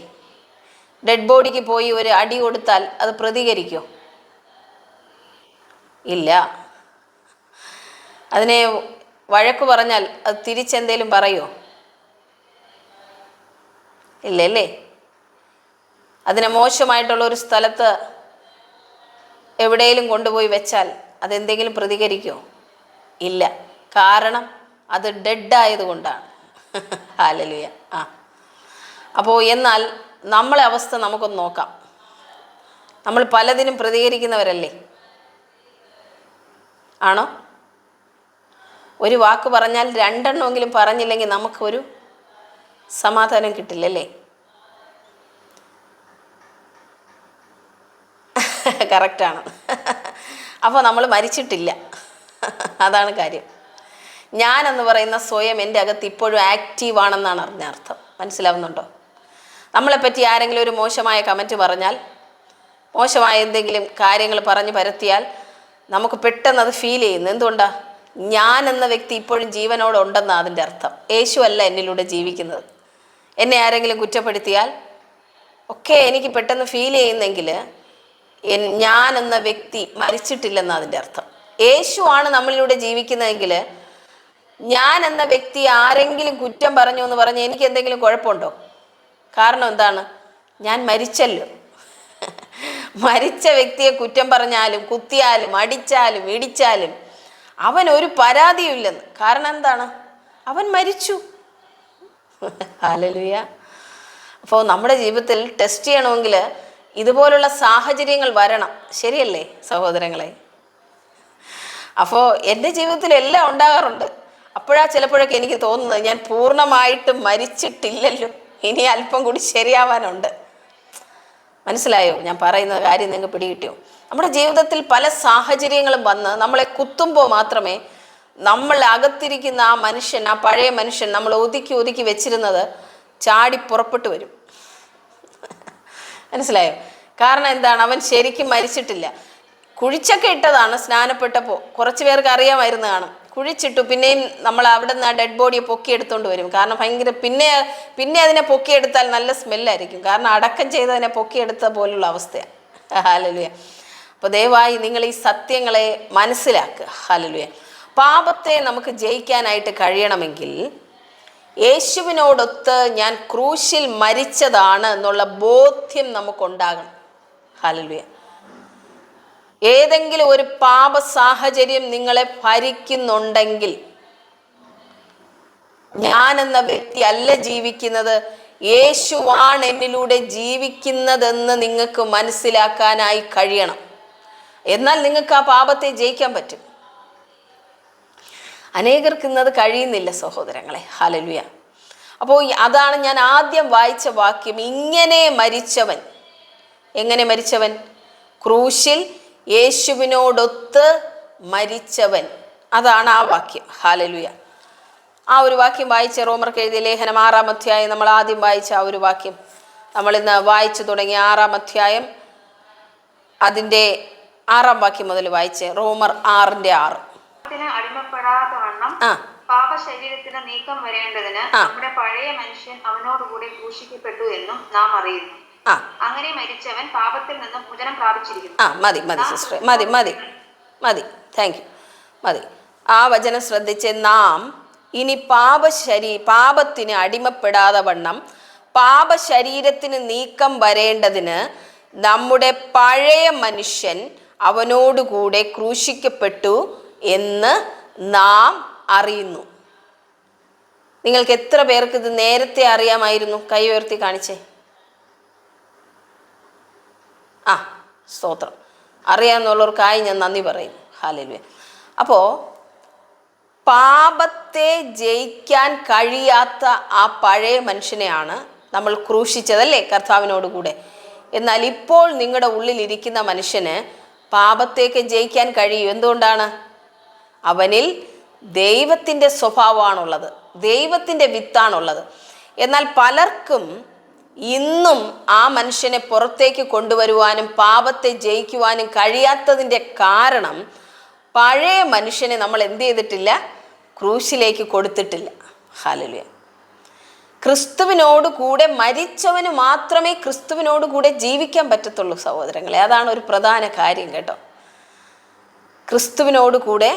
ഡെഡ് ബോഡിക്ക് പോയി ഒരു അടി കൊടുത്താൽ അത് പ്രതികരിക്കുമോ? ഇല്ല. അതിനെ വഴക്ക് പറഞ്ഞാൽ അത് തിരിച്ചെന്തേലും പറയുമോ? ഇല്ലല്ലേ. അതിനെ മോശമായിട്ടുള്ള ഒരു സ്ഥലത്ത് എവിടെയെങ്കിലും കൊണ്ടുപോയി വെച്ചാൽ അതെന്തെങ്കിലും പ്രതികരിക്കുമോ? ഇല്ല. കാരണം അത് ഡെഡായതുകൊണ്ടാണ്. ഹല്ലേലൂയ. അപ്പോൾ എന്നാൽ നമ്മളെ അവസ്ഥ നമുക്കൊന്ന് നോക്കാം. നമ്മൾ പലതിനും പ്രതികരിക്കുന്നവരല്ലേ? ആണോ? ഒരു വാക്ക് പറഞ്ഞാൽ രണ്ടെണ്ണമെങ്കിലും പറഞ്ഞില്ലെങ്കിൽ നമുക്കൊരു സമാധാനം കിട്ടില്ലല്ലേ? കറക്റ്റാണ്. അപ്പോൾ നമ്മൾ മരിച്ചിട്ടില്ല, അതാണ് കാര്യം. ഞാനെന്ന് പറയുന്ന സ്വയം എൻ്റെ അകത്ത് ഇപ്പോഴും ആക്റ്റീവാണെന്നാണ് അർത്ഥം. മനസ്സിലാവുന്നുണ്ടോ? നമ്മളെപ്പറ്റി ആരെങ്കിലും ഒരു മോശമായ കമൻറ്റ് പറഞ്ഞാൽ, മോശമായ എന്തെങ്കിലും കാര്യങ്ങൾ പറഞ്ഞ് പരത്തിയാൽ നമുക്ക് പെട്ടെന്ന് അത് ഫീൽ ചെയ്യുന്നു. എന്തുകൊണ്ടാണ്? ഞാൻ എന്ന വ്യക്തി ഇപ്പോഴും ജീവനോടെ ഉണ്ടെന്നാണ് അതിൻ്റെ അർത്ഥം. യേശു അല്ല എന്നിലൂടെ ജീവിക്കുന്നത്. എന്നെ ആരെങ്കിലും കുറ്റപ്പെടുത്തിയാൽ ഒക്കെ എനിക്ക് പെട്ടെന്ന് ഫീൽ ചെയ്യുന്നെങ്കിൽ ഞാൻ എന്ന വ്യക്തി മരിച്ചിട്ടില്ലെന്നാണ് അതിൻ്റെ അർത്ഥം. യേശു ആണ് നമ്മളിലൂടെ ജീവിക്കുന്നതെങ്കിൽ ഞാൻ എന്ന വ്യക്തി ആരെങ്കിലും കുറ്റം പറഞ്ഞു എന്ന് പറഞ്ഞ് എനിക്ക് എന്തെങ്കിലും കുഴപ്പമുണ്ടോ? കാരണം എന്താണ്? ഞാൻ മരിച്ചല്ലോ. മരിച്ച വ്യക്തിയെ കുറ്റം പറഞ്ഞാലും കുത്തിയാലും അടിച്ചാലും ഇടിച്ചാലും അവൻ ഒരു പരാതിയുമില്ലെന്ന്. കാരണം എന്താണ്? അവൻ മരിച്ചു. ഹല്ലേലൂയ. അപ്പോൾ നമ്മുടെ ജീവിതത്തിൽ ടെസ്റ്റ് ചെയ്യണമെങ്കിൽ ഇതുപോലുള്ള സാഹചര്യങ്ങൾ വരണം. ശരിയല്ലേ സഹോദരങ്ങളെ? അപ്പോൾ എൻ്റെ ജീവിതത്തിൽ എല്ലാം ഉണ്ടാകാറുണ്ട്. അപ്പോഴാണ് ചിലപ്പോഴൊക്കെ എനിക്ക് തോന്നുന്നത് ഞാൻ പൂർണ്ണമായിട്ടും മരിച്ചിട്ടില്ലല്ലോ, ഇനി അല്പം കൂടി ശരിയാവാനുണ്ട്. മനസ്സിലായോ ഞാൻ പറയുന്ന കാര്യം? നിങ്ങൾക്ക് പിടികിട്ടിയോ? നമ്മുടെ ജീവിതത്തിൽ പല സാഹചര്യങ്ങളും വന്ന് നമ്മളെ കുത്തുമ്പോൾ മാത്രമേ നമ്മൾ അകത്തിരിക്കുന്ന ആ മനുഷ്യൻ, ആ പഴയ മനുഷ്യൻ നമ്മൾ ഒതുക്കി വെച്ചിരുന്നത് ചാടി പുറപ്പെട്ടു വരും. മനസ്സിലായോ? കാരണം എന്താണ്? അവൻ ശരിക്കും മരിച്ചിട്ടില്ല. കുഴിച്ചൊക്കെ ഇട്ടതാണ് സ്നാനപ്പെട്ടപ്പോൾ. കുറച്ച് പേർക്ക് അറിയാമായിരുന്നു കാണും. കുഴിച്ചിട്ടു, പിന്നെയും നമ്മൾ അവിടെ നിന്ന് ആ ഡെഡ് ബോഡിയെ പൊക്കിയെടുത്തോണ്ട് വരും. കാരണം ഭയങ്കര പിന്നെ അതിനെ പൊക്കിയെടുത്താൽ നല്ല സ്മെല്ലായിരിക്കും. കാരണം അടക്കം ചെയ്തതിനെ പൊക്കിയെടുത്ത പോലുള്ള അവസ്ഥയാണ്. ഹല്ലേലൂയ. അപ്പോൾ ദയവായി നിങ്ങൾ ഈ സത്യങ്ങളെ മനസ്സിലാക്കുക. ഹല്ലേലൂയ. പാപത്തെ നമുക്ക് ജയിക്കാനായിട്ട് കഴിയണമെങ്കിൽ യേശുവിനോടൊത്ത് ഞാൻ ക്രൂശിൽ മരിച്ചതാണ് എന്നുള്ള ബോധ്യം നമുക്കുണ്ടാകണം. ഹല്ലേലൂയ. ഏതെങ്കിലും ഒരു പാപ സാഹചര്യം നിങ്ങളെ ഭരിക്കുന്നുണ്ടെങ്കിൽ ഞാൻ എന്ന വ്യക്തി അല്ല ജീവിക്കുന്നത്, യേശുവാണ് എന്നിലൂടെ ജീവിക്കുന്നതെന്ന് നിങ്ങൾക്ക് മനസ്സിലാക്കാനായി കഴിയണം. എന്നാൽ നിങ്ങൾക്ക് ആ പാപത്തെ ജയിക്കാൻ പറ്റും. അനേകർക്ക് ഇന്നത് കഴിയുന്നില്ല സഹോദരങ്ങളെ. ഹല്ലേലൂയ. അപ്പോൾ അതാണ് ഞാൻ ആദ്യം വായിച്ച വാക്യം. ഇങ്ങനെ മരിച്ചവൻ, എങ്ങനെ മരിച്ചവൻ? ക്രൂശിൽ യേശുവിനോടൊത്ത് മരിച്ചവൻ. അതാണ് ആ വാക്യം. ഹല്ലേലൂയ. ആ ഒരു വാക്യം വായിച്ച റോമർക്ക് എഴുതിയ ലേഖനം 6-ാം അധ്യായം നമ്മൾ ആദ്യം വായിച്ച ആ ഒരു വാക്യം നമ്മളിന്ന് വായിച്ചു തുടങ്ങിയ 6-ാം അധ്യായം അതിൻ്റെ 6-ാം വാക്യം മുതൽ വായിച്ച്. റോമർ 6:6. അടിമപ്പെടാതെ വണ്ണം പാപശരീരത്തിന് നീക്കം വരേണ്ടതിന് നമ്മുടെ പഴയ മനുഷ്യൻ അവനോടുകൂടി ക്രൂശിക്കപ്പെട്ടു എന്നും നാം അറിയുന്നു. അങ്ങനെ മരിച്ചവൻ പാപത്തിൽ നിന്ന് മോചനം പ്രാപിച്ചിരിക്കുന്നു. മതി സിസ്റ്റർ, മതി. Thank you. മതി. ആ വചനം ശ്രദ്ധിച്ച്. നാം ഇനി പാപത്തിന് അടിമപ്പെടാതെ വണ്ണം പാപശരീരത്തിന് നീക്കം വരേണ്ടതിന് നമ്മുടെ പഴയ മനുഷ്യൻ അവനോടുകൂടെ ക്രൂശിക്കപ്പെട്ടു എന്ന് നാം അറിയുന്നു. നിങ്ങൾക്ക് എത്ര പേർക്ക് ഇത് നേരത്തെ അറിയാമായിരുന്നു? കൈ ഉയർത്തി കാണിച്ചേ. സ്തോത്രം. അറിയാമെന്നുള്ളവർക്കായി ഞാൻ നന്ദി പറയുന്നു. ഹല്ലേലൂയ. അപ്പോൾ പാപത്തെ ജയിക്കാൻ കഴിയാത്ത ആ പഴയ മനുഷ്യനെയാണ് നമ്മൾ ക്രൂശിച്ചതല്ലേ കർത്താവിനോടുകൂടെ. എന്നാൽ ഇപ്പോൾ നിങ്ങളുടെ ഉള്ളിലിരിക്കുന്ന മനുഷ്യന് പാപത്തേക്ക് ജയിക്കാൻ കഴിയും. എന്തുകൊണ്ടാണ്? അവനിൽ ദൈവത്തിൻ്റെ സ്വഭാവമാണുള്ളത്, ദൈവത്തിൻ്റെ വിത്താണുള്ളത്. എന്നാൽ പലർക്കും ഇന്നും ആ മനുഷ്യനെ പുറത്തേക്ക് കൊണ്ടുവരുവാനും പാപത്തെ ജയിക്കുവാനും കഴിയാത്തതിൻ്റെ കാരണം പഴയ മനുഷ്യനെ നമ്മൾ എന്ത് ചെയ്തിട്ടില്ല? ക്രൂശിലേക്ക് കൊടുത്തിട്ടില്ല. ഹല്ലേലൂയ. ക്രിസ്തുവിനോട് കൂടെ മരിച്ചവന് മാത്രമേ ക്രിസ്തുവിനോട് കൂടെ ജീവിക്കാൻ പറ്റത്തുള്ളൂ സഹോദരങ്ങളെ. അതാണ് ഒരു പ്രധാന കാര്യം കേട്ടോ. ക്രിസ്തുവിനോട് കൂടെ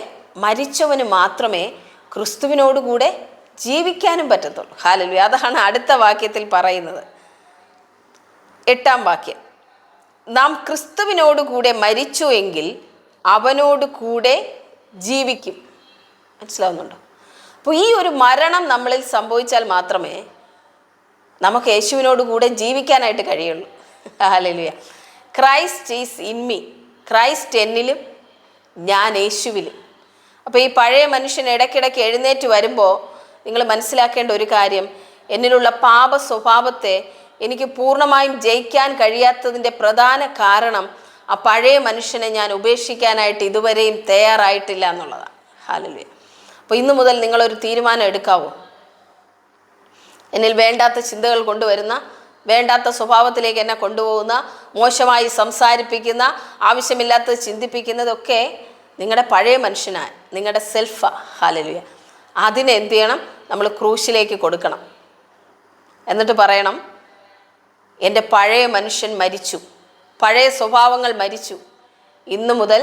മരിച്ചവന് മാത്രമേ ക്രിസ്തുവിനോട് കൂടെ ജീവിക്കാനും പറ്റത്തുള്ളൂ. ഹല്ലേലൂയ. അതാണ് അടുത്ത വാക്യത്തിൽ പറയുന്നത്. 8-ാം വാക്യം, നാം ക്രിസ്തുവിനോട് കൂടെ മരിച്ചു എങ്കിൽ അവനോട് കൂടെ ജീവിക്കും. മനസ്സിലാവുന്നുണ്ടോ? അപ്പോൾ ഈ ഒരു മരണം നമ്മളിൽ സംഭവിച്ചാൽ മാത്രമേ നമുക്ക് യേശുവിനോട് കൂടെ ജീവിക്കാനായിട്ട് കഴിയുള്ളൂ. Hallelujah. Christ is in me, Christ എന്നിലും ഞാൻ യേശുവിലും. അപ്പോൾ ഈ പഴയ മനുഷ്യൻ ഇടയ്ക്കിടയ്ക്ക് എഴുന്നേറ്റ് വരുമ്പോൾ നിങ്ങൾ മനസ്സിലാക്കേണ്ട ഒരു കാര്യം, എന്നിലുള്ള പാപ സ്വഭാവത്തെ എനിക്ക് പൂർണ്ണമായും ജയിക്കാൻ കഴിയാത്തതിൻ്റെ പ്രധാന കാരണം ആ പഴയ മനുഷ്യനെ ഞാൻ ഉപേക്ഷിക്കാനായിട്ട് ഇതുവരെയും തയ്യാറായിട്ടില്ല എന്നുള്ളതാണ്. ഹല്ലേലൂയ. അപ്പോൾ ഇന്നു മുതൽ നിങ്ങളൊരു തീരുമാനം എടുക്കാവോ? എന്നിൽ വേണ്ടാത്ത ചിന്തകൾ കൊണ്ടുവരുന്ന, വേണ്ടാത്ത സ്വഭാവത്തിലേക്ക് എന്നെ കൊണ്ടുപോകുന്ന, മോശമായി സംസാരിപ്പിക്കുന്ന, ആവശ്യമില്ലാത്തത് ചിന്തിപ്പിക്കുന്നതൊക്കെ നിങ്ങളുടെ പഴയ മനുഷ്യനാണ്, നിങ്ങളുടെ സെൽഫാ. ഹല്ലേലൂയ. അതിനെ എന്ത് ചെയ്യണം? നമ്മൾ ക്രൂശിലേക്ക് കൊടുക്കണം. എന്നിട്ട് പറയണം, എൻ്റെ പഴയ മനുഷ്യൻ മരിച്ചു, പഴയ സ്വഭാവങ്ങൾ മരിച്ചു, ഇന്നു മുതൽ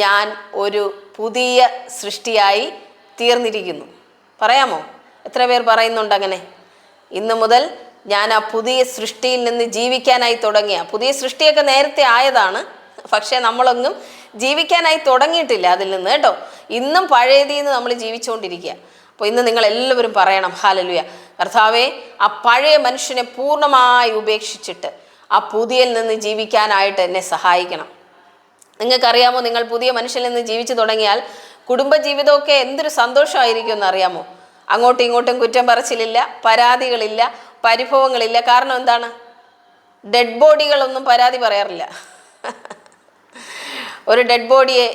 ഞാൻ ഒരു പുതിയ സൃഷ്ടിയായി തീർന്നിരിക്കുന്നു. പറയാമോ? എത്ര പേർ പറയുന്നുണ്ട് അങ്ങനെ? ഇന്നു മുതൽ ഞാൻ ആ പുതിയ സൃഷ്ടിയിൽ നിന്ന് ജീവിക്കാനായി തുടങ്ങിയ, പുതിയ സൃഷ്ടിയൊക്കെ നേരത്തെ ആയതാണ്, പക്ഷേ നമ്മളൊന്നും ജീവിക്കാനായി തുടങ്ങിയിട്ടില്ല അതിൽ നിന്ന് കേട്ടോ. ഇന്നും പഴയതിൽ നിന്ന് നമ്മൾ ജീവിച്ചുകൊണ്ടിരിക്കുക. അപ്പോൾ ഇന്ന് നിങ്ങൾ എല്ലാവരും പറയണം, ഹല്ലേലൂയ, കർത്താവേ, ആ പഴയ മനുഷ്യനെ പൂർണ്ണമായി ഉപേക്ഷിച്ചിട്ട് ആ പുതിയയിൽ നിന്ന് ജീവിക്കാനായിട്ട് എന്നെ സഹായിക്കണം. നിങ്ങൾക്കറിയാമോ, നിങ്ങൾ പുതിയ മനുഷ്യനിൽ നിന്ന് ജീവിച്ചു തുടങ്ങിയാൽ കുടുംബജീവിതമൊക്കെ എന്തൊരു സന്തോഷമായിരിക്കും എന്നറിയാമോ? അങ്ങോട്ടും ഇങ്ങോട്ടും കുറ്റം പറച്ചിലില്ല, പരാതികളില്ല, പരിഭവങ്ങളില്ല. കാരണം എന്താണ്? ഡെഡ് ബോഡികളൊന്നും പരാതി പറയാറില്ല. ഒരു ഡെഡ് ബോഡിയെ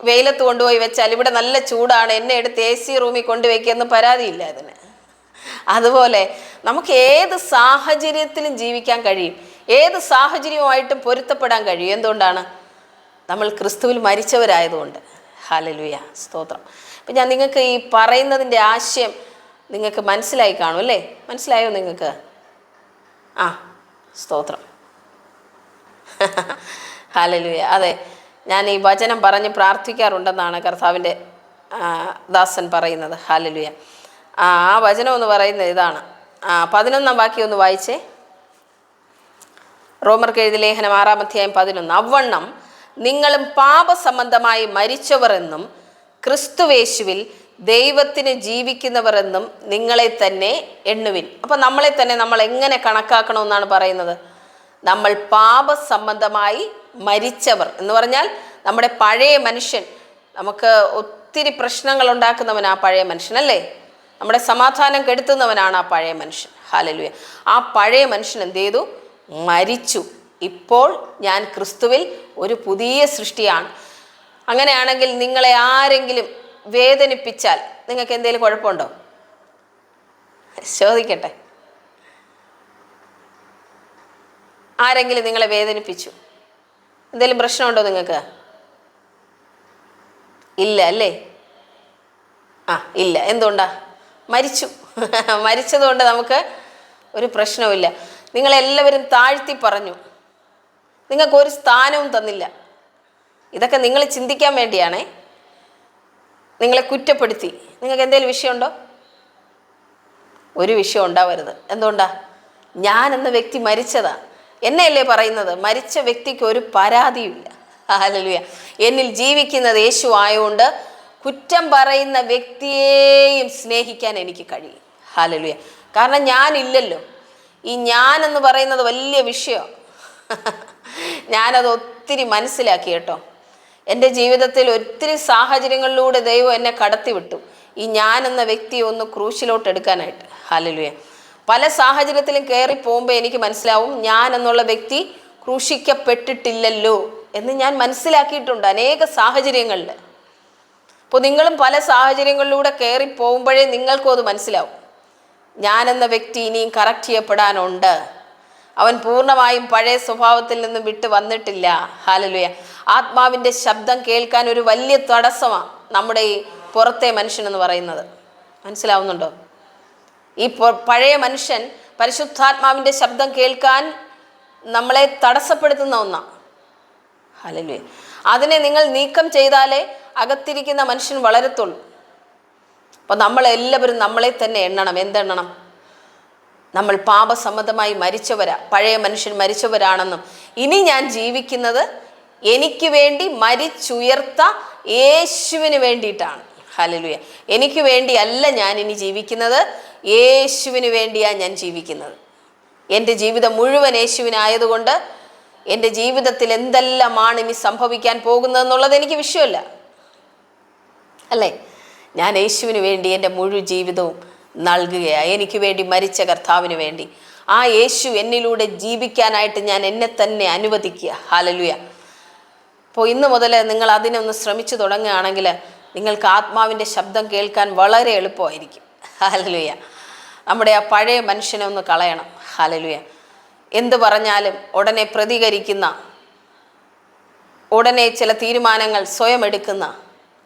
വെയിലത്ത് കൊണ്ടുപോയി വെച്ചാൽ ഇവിടെ നല്ല ചൂടാണ്, എന്നെ എടുത്ത് AC റൂമിൽ കൊണ്ടുവയ്ക്കുമെന്ന് പരാതിയില്ല അതിന്. അതുപോലെ നമുക്ക് ഏത് സാഹചര്യത്തിലും ജീവിക്കാൻ കഴിയും, ഏത് സാഹചര്യവുമായിട്ടും പൊരുത്തപ്പെടാൻ കഴിയും. എന്തുകൊണ്ടാണ്? നമ്മൾ ക്രിസ്തുവിൽ മരിച്ചവരായതുകൊണ്ട്. ഹല്ലേലൂയ, സ്തോത്രം. അപ്പം ഞാൻ നിങ്ങൾക്ക് ഈ പറയുന്നതിൻ്റെ ആശയം നിങ്ങൾക്ക് മനസ്സിലായി കാണും അല്ലേ? മനസ്സിലായോ നിങ്ങൾക്ക്? ആ, സ്തോത്രം. ഹല്ലേലൂയ. അതെ, ഞാൻ ഈ വചനം പറഞ്ഞ് പ്രാർത്ഥിക്കാറുണ്ടെന്നാണ് കർത്താവിൻ്റെ ദാസൻ പറയുന്നത്. ഹല്ലേലൂയ. ആ വചനം എന്ന് പറയുന്നത് ഇതാണ്. 11-ാം വാക്യം ഒന്ന് വായിച്ചേ. റോമർക്ക് എഴുതിയ ലേഖനം 6-ാം അധ്യായം 11. അവണ്ണം നിങ്ങളും പാപസംബന്ധമായി മരിച്ചവർ എന്നും ക്രിസ്തുവേശുവിൽ ദൈവത്തിന് ജീവിക്കുന്നവർ എന്നും നിങ്ങളെ തന്നെ എണ്ണുവിൻ. അപ്പം നമ്മളെ തന്നെ നമ്മൾ എങ്ങനെ കണക്കാക്കണമെന്നാണ് പറയുന്നത്? നമ്മൾ പാപസംബന്ധമായി മരിച്ചവർ എന്ന് പറഞ്ഞാൽ നമ്മുടെ പഴയ മനുഷ്യൻ, നമുക്ക് ഒത്തിരി പ്രശ്നങ്ങൾ ഉണ്ടാക്കുന്നവനാ പഴയ മനുഷ്യൻ അല്ലേ? നമ്മുടെ സമാധാനം കെടുത്തുന്നവനാണ് ആ പഴയ മനുഷ്യൻ. ഹല്ലേലൂയ. ആ പഴയ മനുഷ്യൻ എന്ത് ചെയ്തു? മരിച്ചു. ഇപ്പോൾ ഞാൻ ക്രിസ്തുവിൽ ഒരു പുതിയ സൃഷ്ടിയാണ്. അങ്ങനെയാണെങ്കിൽ നിങ്ങളെ ആരെങ്കിലും വേദനിപ്പിച്ചാൽ നിങ്ങൾക്ക് എന്തെങ്കിലും കുഴപ്പമുണ്ടോ? ചോദിക്കട്ടെ. ആരെങ്കിലും നിങ്ങളെ വേദനിപ്പിച്ചു, എന്തെങ്കിലും പ്രശ്നമുണ്ടോ നിങ്ങൾക്ക്? ഇല്ല അല്ലേ? ഇല്ല. എന്തുകൊണ്ടാ? മരിച്ചു. മരിച്ചതുകൊണ്ട് നമുക്ക് ഒരു പ്രശ്നവുമില്ല. നിങ്ങളെല്ലാവരും താഴ്ത്തി പറഞ്ഞു, നിങ്ങൾക്കൊരു സ്ഥാനവും തന്നില്ല. ഇതൊക്കെ നിങ്ങൾ ചിന്തിക്കാൻ വേണ്ടിയാണേ. നിങ്ങളെ കുറ്റപ്പെടുത്തി. നിങ്ങൾക്ക് എന്തെങ്കിലും വിഷയമുണ്ടോ? ഒരു വിഷയം ഉണ്ടാവരുത്. എന്തുകൊണ്ടാ? ഞാൻ എന്ന വ്യക്തി മരിച്ചതാ. എന്നെയല്ലേ പറയുന്നത്? മരിച്ച വ്യക്തിക്ക് ഒരു പരാതിയുമില്ല. ഹല്ലേലൂയ. എന്നിൽ ജീവിക്കുന്നത് യേശു ആയതുകൊണ്ട് കുറ്റം പറയുന്ന വ്യക്തിയെയും സ്നേഹിക്കാൻ എനിക്ക് കഴിയും. ഹല്ലേലൂയ. കാരണം ഞാനില്ലല്ലോ. ഈ ഞാൻ എന്ന് പറയുന്നത് വലിയ വിഷയമാണ്. ഞാനത് ഒത്തിരി മനസ്സിലാക്കി കേട്ടോ. എൻ്റെ ജീവിതത്തിൽ ഒത്തിരി സാഹചര്യങ്ങളിലൂടെ ദൈവം എന്നെ കടത്തിവിട്ടു ഈ ഞാൻ എന്ന വ്യക്തിയെ ഒന്ന് ക്രൂശിലോട്ട് എടുക്കാനായിട്ട്. ഹല്ലേലൂയ. പല സാഹചര്യത്തിലും കയറി പോകുമ്പോൾ എനിക്ക് മനസ്സിലാവും ഞാൻ എന്നുള്ള വ്യക്തി ക്രൂശിക്കപ്പെട്ടിട്ടില്ലല്ലോ എന്ന് ഞാൻ മനസ്സിലാക്കിയിട്ടുണ്ട് അനേക സാഹചര്യങ്ങളിൽ. അപ്പോൾ നിങ്ങളും പല സാഹചര്യങ്ങളിലൂടെ കയറി പോകുമ്പോഴേ നിങ്ങൾക്കും അത് മനസ്സിലാവും. ഞാനെന്ന വ്യക്തി ഇനിയും കറക്റ്റ് ചെയ്യപ്പെടാനുണ്ട്. അവൻ പൂർണ്ണമായും പഴയ സ്വഭാവത്തിൽ നിന്ന് വിട്ട് വന്നിട്ടില്ല. ഹല്ലേലൂയ. ആത്മാവിൻ്റെ ശബ്ദം കേൾക്കാൻ ഒരു വലിയ തടസ്സമാണ് നമ്മുടെ ഈ പുറത്തെ മനുഷ്യൻ എന്ന് പറയുന്നത്. മനസ്സിലാവുന്നുണ്ടോ? ഈ പഴയ മനുഷ്യൻ പരിശുദ്ധാത്മാവിൻ്റെ ശബ്ദം കേൾക്കാൻ നമ്മളെ തടസ്സപ്പെടുത്തുന്ന ഒന്നാണ്. ഹല്ലേലൂയ. അതിനെ നിങ്ങൾ നീക്കം ചെയ്താലേ അകത്തിരിക്കുന്ന മനുഷ്യൻ വളരത്തുള്ളൂ. അപ്പം നമ്മളെല്ലാവരും നമ്മളെ തന്നെ എണ്ണണം. എന്തെണ്ണണം? നമ്മൾ പാപസമ്മതമായി മരിച്ചവരാ, പഴയ മനുഷ്യൻ മരിച്ചവരാണെന്നും ഇനി ഞാൻ ജീവിക്കുന്നത് എനിക്ക് വേണ്ടി മരിച്ചുയർത്ത യേശുവിന് വേണ്ടിയിട്ടാണ്. ഹല്ലേലൂയ. എനിക്ക് വേണ്ടിയല്ല ഞാൻ ഇനി ജീവിക്കുന്നത്, യേശുവിന് വേണ്ടിയാണ് ഞാൻ ജീവിക്കുന്നത്. എൻ്റെ ജീവിതം മുഴുവൻ യേശുവിനായതുകൊണ്ട് എൻ്റെ ജീവിതത്തിൽ എന്തെല്ലാമാണ് ഇനി സംഭവിക്കാൻ പോകുന്നതെന്നുള്ളത് എനിക്ക് വിഷയമല്ല, അല്ലേ? ഞാൻ യേശുവിന് വേണ്ടി എൻ്റെ മുഴുവൻ ജീവിതവും നൽകുകയാണ്, എനിക്ക് വേണ്ടി മരിച്ച കർത്താവിന് വേണ്ടി. ആ യേശു എന്നിലൂടെ ജീവിക്കാനായിട്ട് ഞാൻ എന്നെ തന്നെ അനുവദിക്കുക. ഹല്ലേലൂയ. അപ്പോൾ ഇന്ന് മുതൽ നിങ്ങൾ അതിനൊന്ന് ശ്രമിച്ചു തുടങ്ങുകയാണെങ്കിൽ നിങ്ങൾക്ക് ആത്മാവിൻ്റെ ശബ്ദം കേൾക്കാൻ വളരെ എളുപ്പമായിരിക്കും. ഹല്ലേലൂയ. നമ്മുടെ ആ പഴയ മനുഷ്യനെ ഒന്ന് കളയണം. ഹല്ലേലൂയ. എന്ത് പറഞ്ഞാലും ഉടനെ പ്രതികരിക്കുന്ന, ഉടനെ ചില തീരുമാനങ്ങൾ സ്വയം എടുക്കുന്ന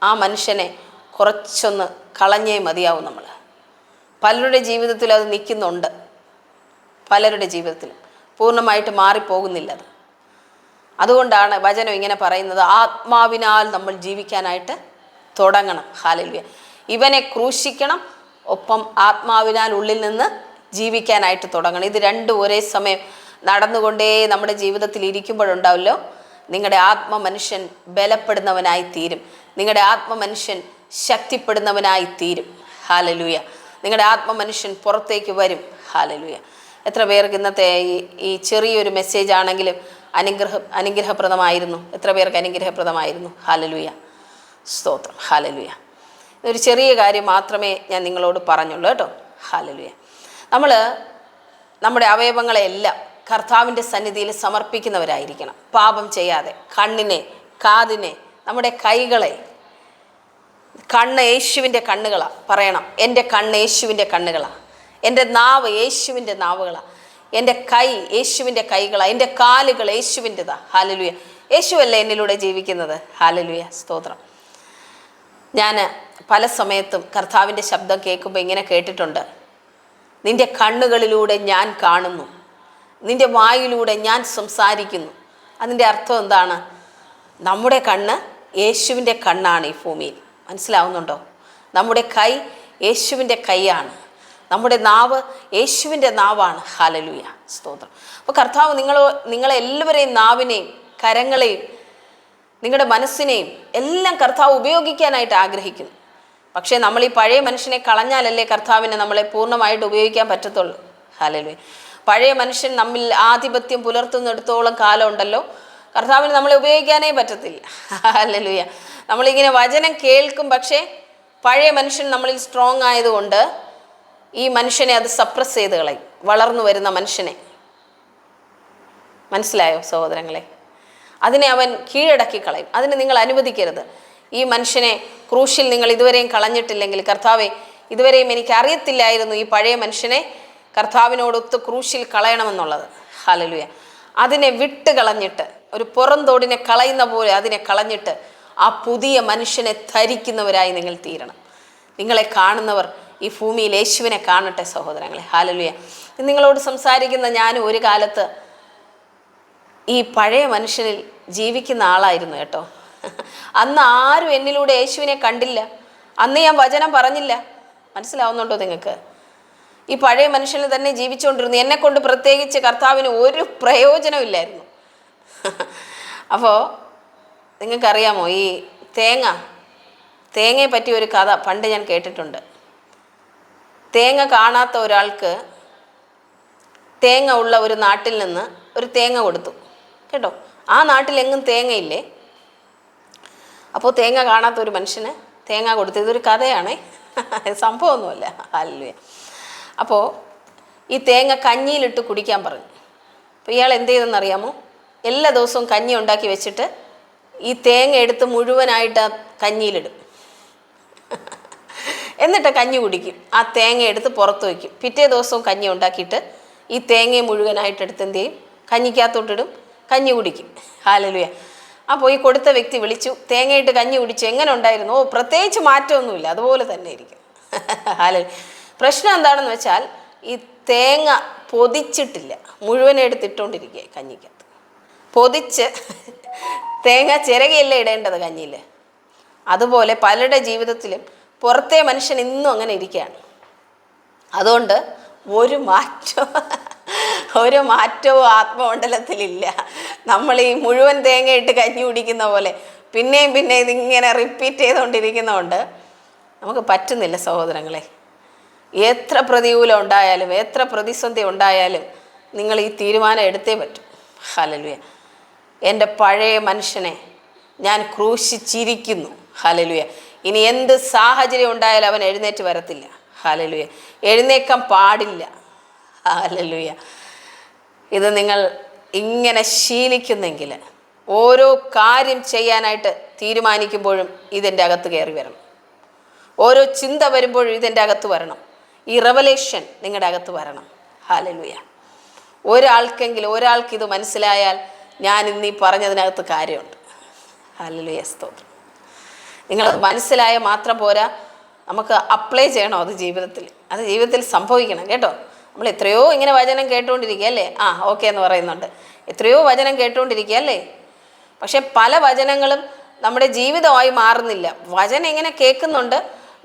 ആ മനുഷ്യനെ കുറച്ചൊന്ന് കളഞ്ഞേ മതിയാവും. നമ്മൾ പലരുടെ ജീവിതത്തിൽ അത് നിൽക്കുന്നുണ്ട്, പലരുടെ ജീവിതത്തിലും പൂർണ്ണമായിട്ട് മാറിപ്പോകുന്നില്ല അത്. അതുകൊണ്ടാണ് വചനം ഇങ്ങനെ പറയുന്നത്, ആത്മാവിനാൽ നമ്മൾ ജീവിക്കാനായിട്ട് തുടങ്ങണം. ഹല്ലേലൂയ. ഇവനെ ക്രൂശിക്കണം, ഒപ്പം ആത്മാവിനാൽ ഉള്ളിൽ നിന്ന് ജീവിക്കാനായിട്ട് തുടങ്ങണം. ഇത് രണ്ടും ഒരേ സമയം നടന്നുകൊണ്ടേ നമ്മുടെ ജീവിതത്തിൽ ഇരിക്കുമ്പോഴുണ്ടാവല്ലോ നിങ്ങളുടെ ആത്മ മനുഷ്യൻ ബലപ്പെടുന്നവനായി തീരും, നിങ്ങളുടെ ആത്മ മനുഷ്യൻ ശക്തിപ്പെടുന്നവനായി തീരും. ഹല്ലേലൂയ. നിങ്ങളുടെ ആത്മ മനുഷ്യൻ പുറത്തേക്ക് വരും. ഹല്ലേലൂയ. എത്ര പേർക്ക് ഇന്നത്തെ ഈ ചെറിയൊരു മെസ്സേജ് ആണെങ്കിലും അനുഗ്രഹപ്രദമായിരുന്നു? എത്ര പേർക്ക് അനുഗ്രഹപ്രദമായിരുന്നു? ഹല്ലേലൂയ. സ്തോത്രം. ഹല്ലേലൂയ. ഒരു ചെറിയ കാര്യം മാത്രമേ ഞാൻ നിങ്ങളോട് പറഞ്ഞുള്ളൂ കേട്ടോ. ഹല്ലേലൂയ. നമ്മൾ നമ്മുടെ അവയവങ്ങളെല്ലാം കർത്താവിൻ്റെ സന്നിധിയിൽ സമർപ്പിക്കുന്നവരായിരിക്കണം, പാപം ചെയ്യാതെ. കണ്ണിനെ, കാതിനെ, നമ്മുടെ കൈകളെ. കണ്ണ് യേശുവിൻ്റെ കണ്ണുകളാണ്. പറയണം, എൻ്റെ കണ്ണ് യേശുവിൻ്റെ കണ്ണുകളാണ്. എൻ്റെ നാവ് യേശുവിൻ്റെ നാവുകളാണ്. എൻ്റെ കൈ യേശുവിൻ്റെ കൈകളാണ്. എൻ്റെ കാലുകൾ യേശുവിൻ്റെതാ. ഹല്ലേലൂയ. യേശുവല്ലേ എന്നിലൂടെ ജീവിക്കുന്നത്. ഹല്ലേലൂയ. സ്തോത്രം. ഞാൻ പല സമയത്തും കർത്താവിൻ്റെ ശബ്ദം കേൾക്കുമ്പോൾ ഇങ്ങനെ കേട്ടിട്ടുണ്ട്, നിൻ്റെ കണ്ണുകളിലൂടെ ഞാൻ കാണുന്നു, നിൻ്റെ വായിലൂടെ ഞാൻ സംസാരിക്കുന്നു. അതിൻ്റെ അർത്ഥം എന്താണ്? നമ്മുടെ കണ്ണ് യേശുവിൻ്റെ കണ്ണാണ് ഈ ഭൂമിയിൽ. മനസ്സിലാവുന്നുണ്ടോ? നമ്മുടെ കൈ യേശുവിൻ്റെ കൈയാണ്, നമ്മുടെ നാവ് യേശുവിൻ്റെ നാവാണ്. ഹല്ലേലൂയ. സ്തോത്രം. അപ്പോൾ കർത്താവ് നിങ്ങളെല്ലാവരെയും നാവിനെയും കരങ്ങളെയും നിങ്ങളുടെ മനസ്സിനെയും എല്ലാം കർത്താവ് ഉപയോഗിക്കാനായിട്ട് ആഗ്രഹിക്കുന്നു. പക്ഷേ നമ്മൾ ഈ പഴയ മനുഷ്യനെ കളഞ്ഞാലല്ലേ കർത്താവിനെ നമ്മളെ പൂർണ്ണമായിട്ട് ഉപയോഗിക്കാൻ പറ്റത്തുള്ളൂ. ഹല്ലേലൂയ. പഴയ മനുഷ്യൻ നമ്മിൽ ആധിപത്യം പുലർത്തുന്നിടത്തോളം കാലം ഉണ്ടല്ലോ കർത്താവിന് നമ്മളെ ഉപയോഗിക്കാനേ പറ്റത്തില്ല. ഹല്ലേലൂയ. നമ്മളിങ്ങനെ വചനം കേൾക്കും, പക്ഷേ പഴയ മനുഷ്യൻ നമ്മളിൽ സ്ട്രോങ് ആയതുകൊണ്ട് ഈ മനുഷ്യനെ അത് സപ്രസ് ചെയ്ത് കളയും, വളർന്നു വരുന്ന മനുഷ്യനെ. മനസ്സിലായോ സഹോദരങ്ങളെ? അതിനെ അവൻ കീഴടക്കി കളയും. അതിന് നിങ്ങൾ അനുവദിക്കരുത്. ഈ മനുഷ്യനെ ക്രൂശിൽ നിങ്ങൾ ഇതുവരെയും കളഞ്ഞിട്ടില്ലെങ്കിൽ, കർത്താവെ ഇതുവരെയും എനിക്ക് അറിയത്തില്ലായിരുന്നു ഈ പഴയ മനുഷ്യനെ കർത്താവിനോടൊത്ത് ക്രൂശിൽ കളയണമെന്നുള്ളത്. ഹല്ലേലൂയ. അതിനെ വിട്ട് കളഞ്ഞിട്ട്, ഒരു പുറന്തോടിനെ കളയുന്ന പോലെ അതിനെ കളഞ്ഞിട്ട് ആ പുതിയ മനുഷ്യനെ ധരിക്കുന്നവരായി നിങ്ങൾ തീരണം. നിങ്ങളെ കാണുന്നവർ ഈ ഭൂമിയിൽ യേശുവിനെ കാണട്ടെ സഹോദരങ്ങളെ. ഹല്ലേലൂയ. നിങ്ങളോട് സംസാരിക്കുന്ന ഞാനും ഒരു കാലത്ത് ഈ പഴയ മനുഷ്യനിൽ ജീവിക്കുന്ന ആളായിരുന്നു കേട്ടോ. അന്ന് ആരും എന്നിലൂടെ യേശുവിനെ കണ്ടില്ല, അന്ന് ഞാൻ വചനം പറഞ്ഞില്ല. മനസ്സിലാവുന്നുണ്ടോ നിങ്ങൾക്ക്? ഈ പഴയ മനുഷ്യനിൽ തന്നെ ജീവിച്ചുകൊണ്ടിരുന്നു. എന്നെക്കൊണ്ട് പ്രത്യേകിച്ച് കർത്താവിന് ഒരു പ്രയോജനമില്ലായിരുന്നു. അപ്പോൾ നിങ്ങൾക്കറിയാമോ, ഈ തേങ്ങയെ പറ്റി ഒരു കഥ പണ്ട് ഞാൻ കേട്ടിട്ടുണ്ട്. തേങ്ങ കാണാത്ത ഒരാൾക്ക് തേങ്ങ ഉള്ള ഒരു നാട്ടിൽ നിന്ന് ഒരു തേങ്ങ കൊടുത്തു കേട്ടോ. ആ നാട്ടിലെങ്ങും തേങ്ങയില്ലേ. അപ്പോൾ തേങ്ങ കാണാത്ത ഒരു മനുഷ്യന് തേങ്ങ കൊടുത്തു. ഇതൊരു കഥയാണേ, സംഭവമൊന്നുമല്ല. ഹല്ലേലൂയ. അപ്പോൾ ഈ തേങ്ങ കഞ്ഞിയിലിട്ട് കുടിക്കാൻ പറഞ്ഞു. അപ്പോൾ ഇയാൾ എന്ത് ചെയ്തെന്നറിയാമോ? എല്ലാ ദിവസവും കഞ്ഞി ഉണ്ടാക്കി വെച്ചിട്ട് ഈ തേങ്ങ എടുത്ത് മുഴുവനായിട്ട് കഞ്ഞിയിലിടും. എന്നിട്ട് കഞ്ഞി കുടിക്കും. ആ തേങ്ങ എടുത്ത് പുറത്ത് വയ്ക്കും. പിറ്റേ ദിവസവും കഞ്ഞി ഉണ്ടാക്കിയിട്ട് ഈ തേങ്ങയെ മുഴുവനായിട്ട് എടുത്ത് എന്ത് ചെയ്യും? കഞ്ഞിക്കകത്തോട്ടിടും, കഞ്ഞി കുടിക്കും. ഹല്ലേലൂയ. അപ്പോൾ ഈ കൊടുത്ത വ്യക്തി വിളിച്ചു, തേങ്ങയിട്ട് കഞ്ഞി കുടിച്ചു, എങ്ങനെ ഉണ്ടായിരുന്നു? ഓ, പ്രത്യേകിച്ച് മാറ്റമൊന്നുമില്ല, അതുപോലെ തന്നെ ഇരിക്കും. ഹാലലൂയ. പ്രശ്നം എന്താണെന്ന് വെച്ചാൽ ഈ തേങ്ങ പൊതിച്ചിട്ടില്ല, മുഴുവൻ എടുത്തിട്ടുകൊണ്ടിരിക്കുക കഞ്ഞിക്കകത്ത്. പൊതിച്ച് തേങ്ങ ചിരകയല്ലേ ഇടേണ്ടത് കഞ്ഞിയിൽ. അതുപോലെ പലരുടെ ജീവിതത്തിലും പുറത്തെ മനുഷ്യൻ ഇന്നും അങ്ങനെ ഇരിക്കുകയാണ്. അതുകൊണ്ട് ഒരു മാറ്റവും ആത്മമണ്ഡലത്തിലില്ല. നമ്മൾ ഈ മുഴുവൻ തേങ്ങയിട്ട് കഞ്ഞി കുടിക്കുന്ന പോലെ പിന്നെയും ഇതിങ്ങനെ റിപ്പീറ്റ് ചെയ്തുകൊണ്ടിരിക്കുന്നതുകൊണ്ട് നമുക്ക് പറ്റുന്നില്ല സഹോദരങ്ങളെ. എത്ര പ്രതികൂലം ഉണ്ടായാലും എത്ര പ്രതിസന്ധി ഉണ്ടായാലും നിങ്ങൾ ഈ തീരുമാനം എടുത്തേ പറ്റും. ഹല്ലേലൂയ. എൻ്റെ പഴയ മനുഷ്യനെ ഞാൻ ക്രൂശിച്ചിരിക്കുന്നു. ഹല്ലേലൂയ. ഇനി എന്ത് സാഹചര്യം ഉണ്ടായാലും അവൻ എഴുന്നേറ്റ് വരത്തില്ല. ഹല്ലേലൂയ. എഴുന്നേക്കാൻ പാടില്ല. ഹല്ലേലൂയ. ഇത് നിങ്ങൾ ഇങ്ങനെ ശീലിക്കുന്നെങ്കിൽ ഓരോ കാര്യം ചെയ്യാനായിട്ട് തീരുമാനിക്കുമ്പോഴും ഇതിൻ്റെ അകത്ത് കയറി വരണം. ഓരോ ചിന്ത വരുമ്പോഴും ഇതിൻ്റെ അകത്ത് വരണം. ഈ റെവലേഷൻ നിങ്ങളുടെ അകത്ത് വരണം. ഹല്ലേലൂയ. ഒരാൾക്ക് ഇത് മനസ്സിലായാൽ ഞാൻ ഇന്നീ പറഞ്ഞതിനകത്ത് കാര്യമുണ്ട്. ഹല്ലേലൂയ. സ്തോത്രം. നിങ്ങളത് മനസ്സിലായ മാത്രം പോരാ, നമുക്ക് അപ്ലൈ ചെയ്യണം അത് ജീവിതത്തിൽ സംഭവിക്കണം കേട്ടോ. നമ്മൾ എത്രയോ ഇങ്ങനെ വചനം കേട്ടുകൊണ്ടിരിക്കുക അല്ലേ? ഓക്കെ എന്ന് പറയുന്നുണ്ട്. എത്രയോ വചനം കേട്ടുകൊണ്ടിരിക്കുക അല്ലേ? പക്ഷെ പല വചനങ്ങളും നമ്മുടെ ജീവിതമായി മാറുന്നില്ല. വചനം ഇങ്ങനെ കേൾക്കുന്നുണ്ട്,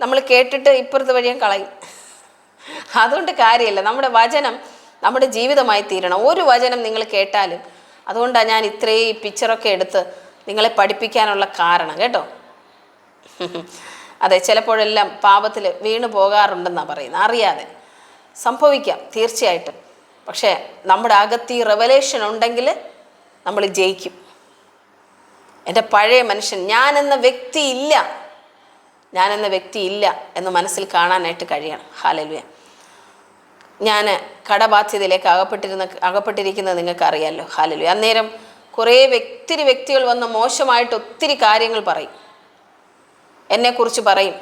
നമ്മൾ കേട്ടിട്ട് ഇപ്പുറത്തെ വഴിയും കളയും. അതുകൊണ്ട് കാര്യമില്ല. നമ്മുടെ വചനം നമ്മുടെ ജീവിതമായി തീരണം. ഒരു വചനം നിങ്ങൾ കേട്ടാലും. അതുകൊണ്ടാണ് ഞാൻ ഇത്രയും ഈ പിക്ചറൊക്കെ എടുത്ത് നിങ്ങളെ പഠിപ്പിക്കാനുള്ള കാരണം കേട്ടോ. അതെ, ചിലപ്പോഴെല്ലാം പാപത്തിൽ വീണു പോകാറുണ്ടെന്നാണ് പറയുന്നത്. അറിയാതെ സംഭവിക്കാം തീർച്ചയായിട്ടും. പക്ഷേ നമ്മുടെ അകത്ത് ഈ റെവലേഷൻ ഉണ്ടെങ്കിൽ നമ്മൾ ജയിക്കും. എൻ്റെ പഴയ മനുഷ്യൻ, ഞാനെന്ന വ്യക്തി ഇല്ല എന്ന് മനസ്സിൽ കാണാനായിട്ട് കഴിയണം. ഹല്ലേലൂയ. ഞാൻ കടബാധ്യതയിലേക്ക് അകപ്പെട്ടിരിക്കുന്നത് നിങ്ങൾക്ക് അറിയാമല്ലോ. ഹല്ലേലൂയ. അന്നേരം കുറേ വ്യക്തികൾ വന്ന് മോശമായിട്ട് ഒത്തിരി കാര്യങ്ങൾ പറയും, എന്നെക്കുറിച്ച് പറയും.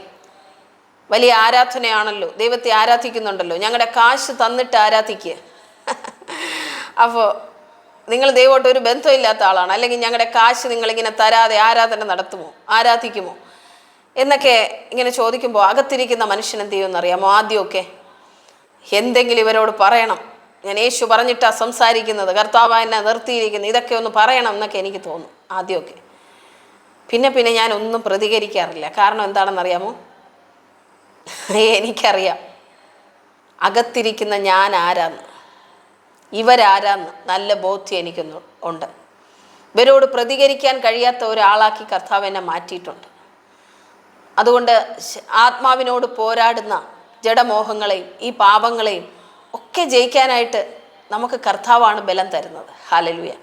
വലിയ ആരാധനയാണല്ലോ, ദൈവത്തെ ആരാധിക്കുന്നുണ്ടല്ലോ, ഞങ്ങളുടെ കാശ് തന്നിട്ട് ആരാധിക്കുക. അപ്പോൾ നിങ്ങൾ ദൈവമായിട്ട് ഒരു ബന്ധമില്ലാത്ത ആളാണ്, അല്ലെങ്കിൽ ഞങ്ങളുടെ കാശ് നിങ്ങളിങ്ങനെ തരാതെ ആരാധിക്കുമോ എന്നൊക്കെ ഇങ്ങനെ ചോദിക്കുമ്പോൾ അകത്തിരിക്കുന്ന മനുഷ്യൻ എന്ത് ചെയ്യുമെന്ന് അറിയാമോ? ആദ്യമൊക്കെ എന്തെങ്കിലും ഇവരോട് പറയണം. ഞാൻ യേശു പറഞ്ഞിട്ടാണ് സംസാരിക്കുന്നത്, കർത്താവ് എന്നെ നിർത്തിയിരിക്കുന്നത്, ഇതൊക്കെ ഒന്ന് പറയണം എന്നൊക്കെ എനിക്ക് തോന്നും ആദ്യമൊക്കെ. പിന്നെ ഞാൻ ഒന്നും പ്രതികരിക്കാറില്ല. കാരണം എന്താണെന്നറിയാമോ? എനിക്കറിയാം അകത്തിരിക്കുന്ന ഞാൻ ആരാന്ന്, ഇവരാരാന്ന് നല്ല ബോധ്യം എനിക്കൊന്നും ഉണ്ട്. ഇവരോട് പ്രതികരിക്കാൻ കഴിയാത്ത ഒരാളാക്കി കർത്താവ് എന്നെ മാറ്റിയിട്ടുണ്ട്. അതുകൊണ്ട് ആത്മാവിനോട് പോരാടുന്ന ജഡമോഹങ്ങളെയും ഈ പാപങ്ങളെയും ഒക്കെ ജയിക്കാനായിട്ട് നമുക്ക് കർത്താവാണ് ബലം തരുന്നത്. ഹല്ലേലൂയ.